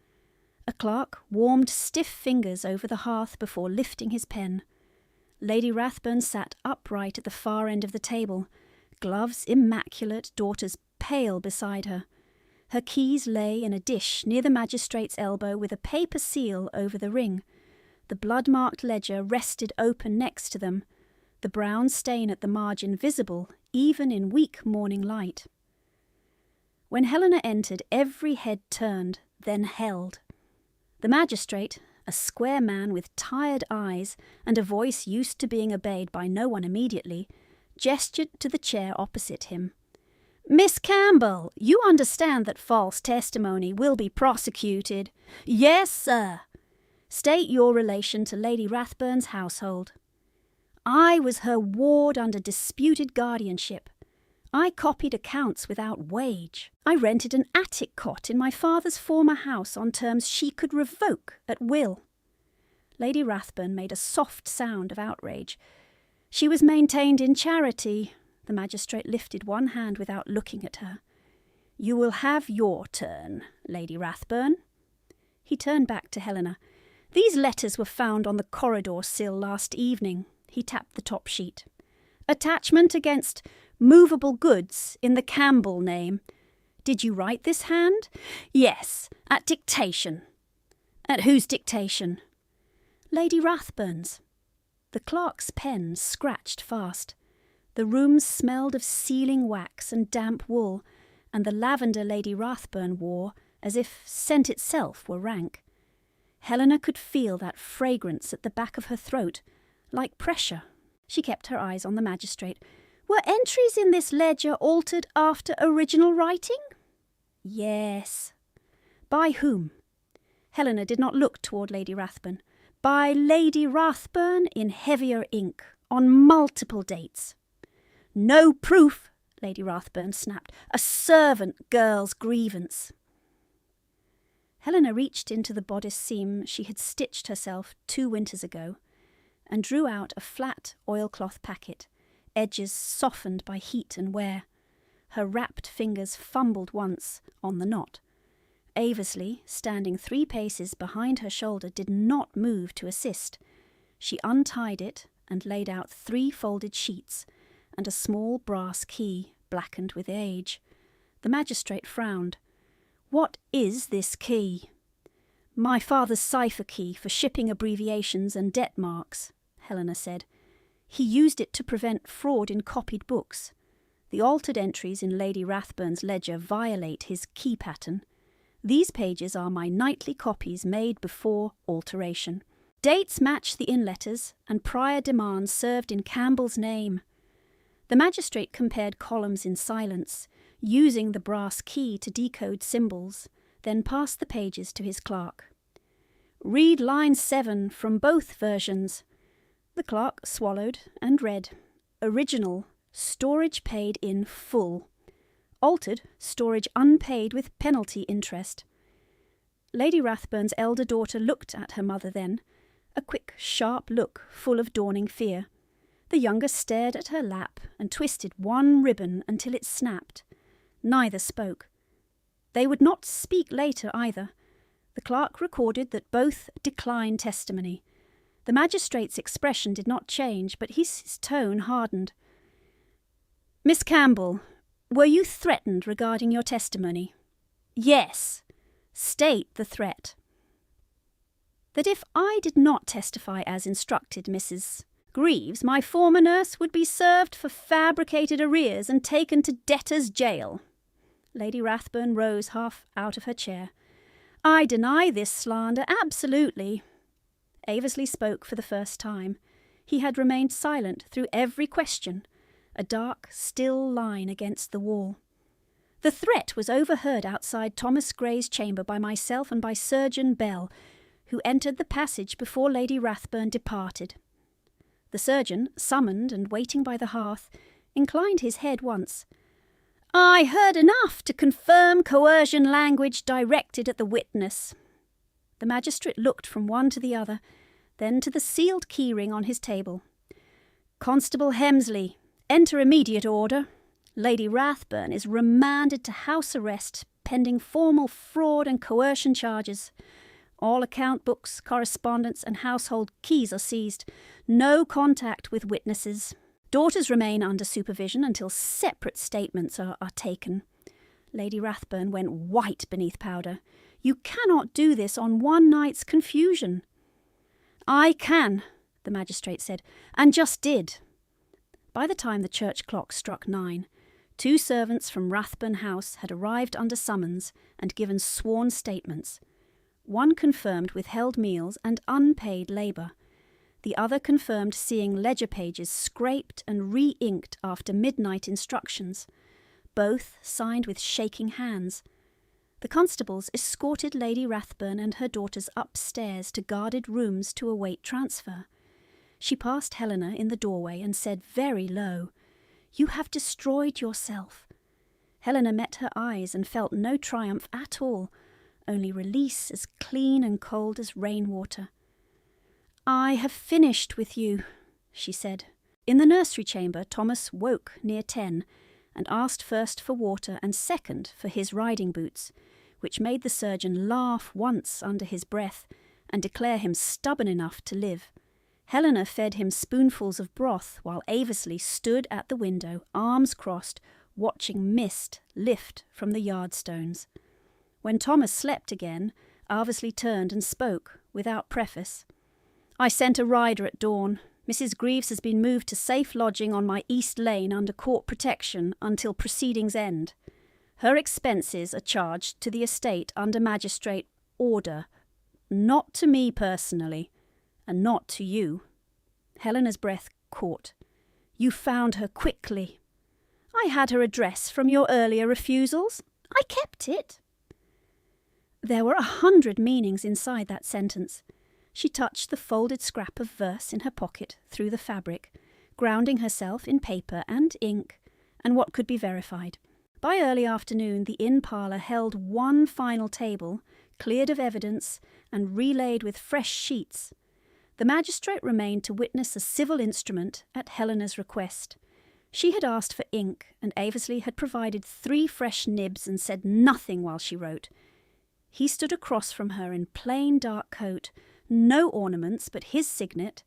A clerk warmed stiff fingers over the hearth before lifting his pen. Lady Rathburn sat upright at the far end of the table, gloves immaculate, daughters pale beside her. Her keys lay in a dish near the magistrate's elbow with a paper seal over the ring. The blood-marked ledger rested open next to them, the brown stain at the margin visible even in weak morning light. When Helena entered, every head turned, then held. The magistrate, a square man with tired eyes and a voice used to being obeyed by no one immediately, gestured to the chair opposite him. "Miss Campbell, you understand that false testimony will be prosecuted." "Yes, sir." "State your relation to Lady Rathburn's household." "I was her ward under disputed guardianship. I copied accounts without wage. I rented an attic cot in my father's former house on terms she could revoke at will." Lady Rathburn made a soft sound of outrage. "She was maintained in charity." The magistrate lifted one hand without looking at her. "You will have your turn, Lady Rathburn." He turned back to Helena. "These letters were found on the corridor sill last evening." He tapped the top sheet. "Attachment against movable goods in the Campbell name. Did you write this hand?" "Yes, at dictation." "At whose dictation?" "Lady Rathburn's." The clerk's pen scratched fast. The room smelled of sealing wax and damp wool, and the lavender Lady Rathburn wore as if scent itself were rank. Helena could feel that fragrance at the back of her throat, like pressure. She kept her eyes on the magistrate. "Were entries in this ledger altered after original writing?" "Yes." "By whom?" Helena did not look toward Lady Rathburn. By Lady Rathburn in heavier ink, on multiple dates. No proof, Lady Rathburn snapped. A servant girl's grievance. Helena reached into the bodice seam she had stitched herself 2 winters ago and drew out a flat oilcloth packet, edges softened by heat and wear. Her wrapped fingers fumbled once on the knot. Aversley, standing 3 paces behind her shoulder, did not move to assist. She untied it and laid out 3 folded sheets and a small brass key, blackened with age. The magistrate frowned. "What is this key?" "My father's cipher key for shipping abbreviations and debt marks," Helena said. "He used it to prevent fraud in copied books. The altered entries in Lady Rathburn's ledger violate his key pattern. These pages are my nightly copies made before alteration. Dates match the in-letters, and prior demands served in Campbell's name." The magistrate compared columns in silence, using the brass key to decode symbols, then passed the pages to his clerk. "Read line 7 from both versions." The clerk swallowed and read. Original, storage paid in full. Altered, storage unpaid with penalty interest. Lady Rathburn's elder daughter looked at her mother then, a quick, sharp look full of dawning fear. The younger stared at her lap and twisted one ribbon until it snapped. Neither spoke. They would not speak later either. The clerk recorded that both declined testimony. The magistrate's expression did not change, but his tone hardened. "Miss Campbell, were you threatened regarding your testimony?" "Yes." "State the threat." "That if I did not testify as instructed, Mrs. Greaves, my former nurse would be served for fabricated arrears and taken to debtor's jail." Lady Rathburn rose half out of her chair. "I deny this slander, absolutely." Aversley spoke for the first time. He had remained silent through every question, a dark, still line against the wall. "The threat was overheard outside Thomas Gray's chamber by myself and by Surgeon Bell, who entered the passage before Lady Rathburn departed." The surgeon, summoned and waiting by the hearth, inclined his head once. "I heard enough to confirm coercion language directed at the witness." The magistrate looked from one to the other, then to the sealed keyring on his table. "Constable Hemsley, enter immediate order. Lady Rathburn is remanded to house arrest pending formal fraud and coercion charges. All account books, correspondence and household keys are seized. No contact with witnesses. Daughters remain under supervision until separate statements are taken." Lady Rathburn went white beneath powder. "You cannot do this on one night's confusion." "I can," the magistrate said, "and just did." By the time the church clock struck 9, 2 servants from Rathburn House had arrived under summons and given sworn statements. One confirmed withheld meals and unpaid labour. The other confirmed seeing ledger pages scraped and re-inked after midnight instructions. Both signed with shaking hands. The constables escorted Lady Rathburn and her daughters upstairs to guarded rooms to await transfer. She passed Helena in the doorway and said very low, "You have destroyed yourself." Helena met her eyes and felt no triumph at all, only release as clean and cold as rainwater. "I have finished with you," she said. In the nursery chamber, Thomas woke near 10 and asked first for water and second for his riding boots, which made the surgeon laugh once under his breath and declare him stubborn enough to live. Helena fed him spoonfuls of broth while Aversley stood at the window, arms crossed, watching mist lift from the yardstones. When Thomas slept again, Aversley turned and spoke, without preface. "I sent a rider at dawn. Mrs. Greaves has been moved to safe lodging on my East Lane under court protection until proceedings end. Her expenses are charged to the estate under magistrate order, not to me personally, and not to you." Helena's breath caught. "You found her quickly." "I had her address from your earlier refusals. I kept it." There were 100 meanings inside that sentence. She touched the folded scrap of verse in her pocket through the fabric, grounding herself in paper and ink, and what could be verified. By early afternoon, the inn parlour held one final table, cleared of evidence and relaid with fresh sheets. The magistrate remained to witness a civil instrument at Helena's request. She had asked for ink, and Aversley had provided 3 fresh nibs and said nothing while she wrote. He stood across from her in plain dark coat, no ornaments but his signet,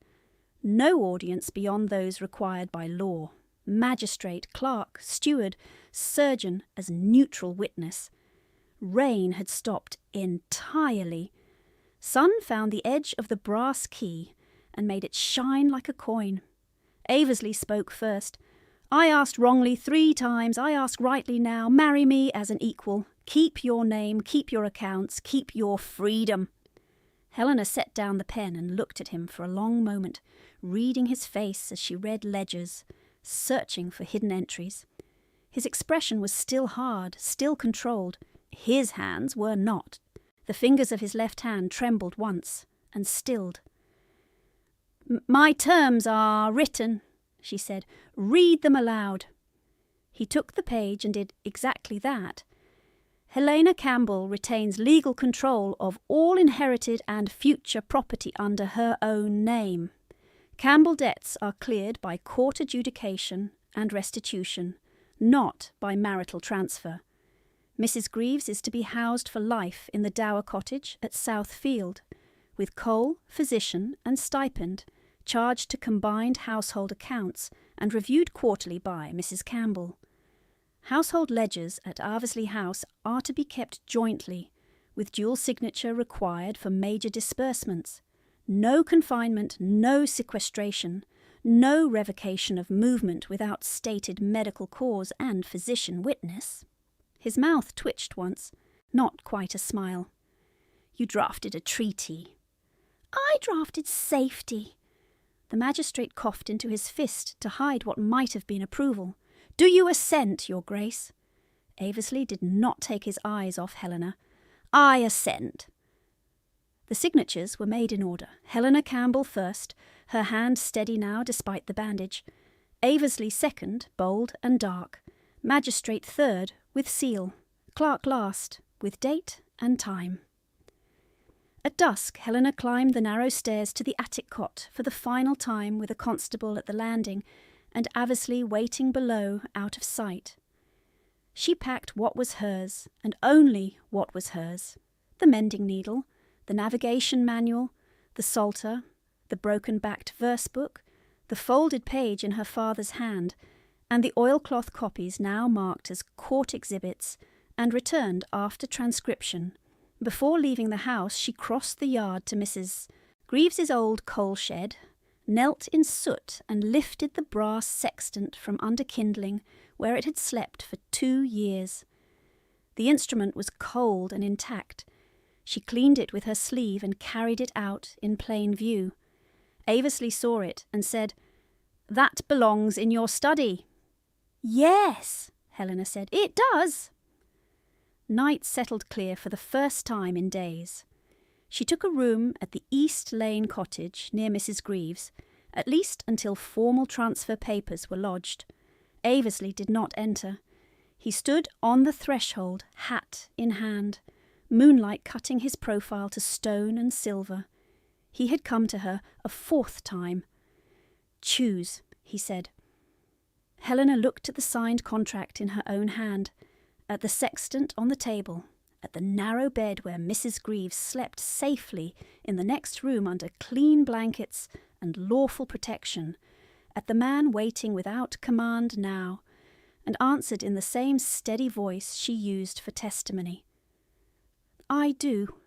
no audience beyond those required by law, magistrate, clerk, steward, surgeon as neutral witness. Rain had stopped entirely. Sun found the edge of the brass key and made it shine like a coin. Aversley spoke first. "I asked wrongly 3 times, I ask rightly now. Marry me as an equal. Keep your name, keep your accounts, keep your freedom." Helena set down the pen and looked at him for a long moment, reading his face as she read ledgers, searching for hidden entries. His expression was still hard, still controlled. His hands were not. The fingers of his left hand trembled once and stilled. "My terms are written," she said. "Read them aloud." He took the page and did exactly that. "Helena Campbell retains legal control of all inherited and future property under her own name. Campbell debts are cleared by court adjudication and restitution, not by marital transfer. Mrs. Greaves is to be housed for life in the dower cottage at South Field, with coal, physician and stipend, charged to combined household accounts and reviewed quarterly by Mrs. Campbell. Household ledgers at Aversley House are to be kept jointly, with dual signature required for major disbursements. No confinement, no sequestration, no revocation of movement without stated medical cause and physician witness." His mouth twitched once, not quite a smile. "You drafted a treaty." "I drafted safety." The magistrate coughed into his fist to hide what might have been approval. "Do you assent, Your Grace?" Aversley did not take his eyes off Helena. "I assent." The signatures were made in order. Helena Campbell first, her hand steady now despite the bandage. Aversley second, bold and dark. Magistrate third, with seal. Clerk last, with date and time. At dusk, Helena climbed the narrow stairs to the attic cot for the final time with a constable at the landing and Aversley waiting below out of sight. She packed what was hers, and only what was hers. The mending needle, the navigation manual, the psalter, the broken-backed verse book, the folded page in her father's hand, and the oilcloth copies now marked as court exhibits and returned after transcription. Before leaving the house, she crossed the yard to Mrs. Greaves's old coal shed, knelt in soot and lifted the brass sextant from under kindling where it had slept for 2 years. The instrument was cold and intact. She cleaned it with her sleeve and carried it out in plain view. Aversley saw it and said, "That belongs in your study." "Yes," Helena said, "it does." Night settled clear for the first time in days. She took a room at the East Lane cottage near Mrs. Greaves, at least until formal transfer papers were lodged. Aversley did not enter. He stood on the threshold, hat in hand, moonlight cutting his profile to stone and silver. He had come to her a 4th time. "Choose," he said. Helena looked at the signed contract in her own hand, at the sextant on the table, at the narrow bed where Mrs. Greaves slept safely in the next room under clean blankets and lawful protection, at the man waiting without command now, and answered in the same steady voice she used for testimony. "I do."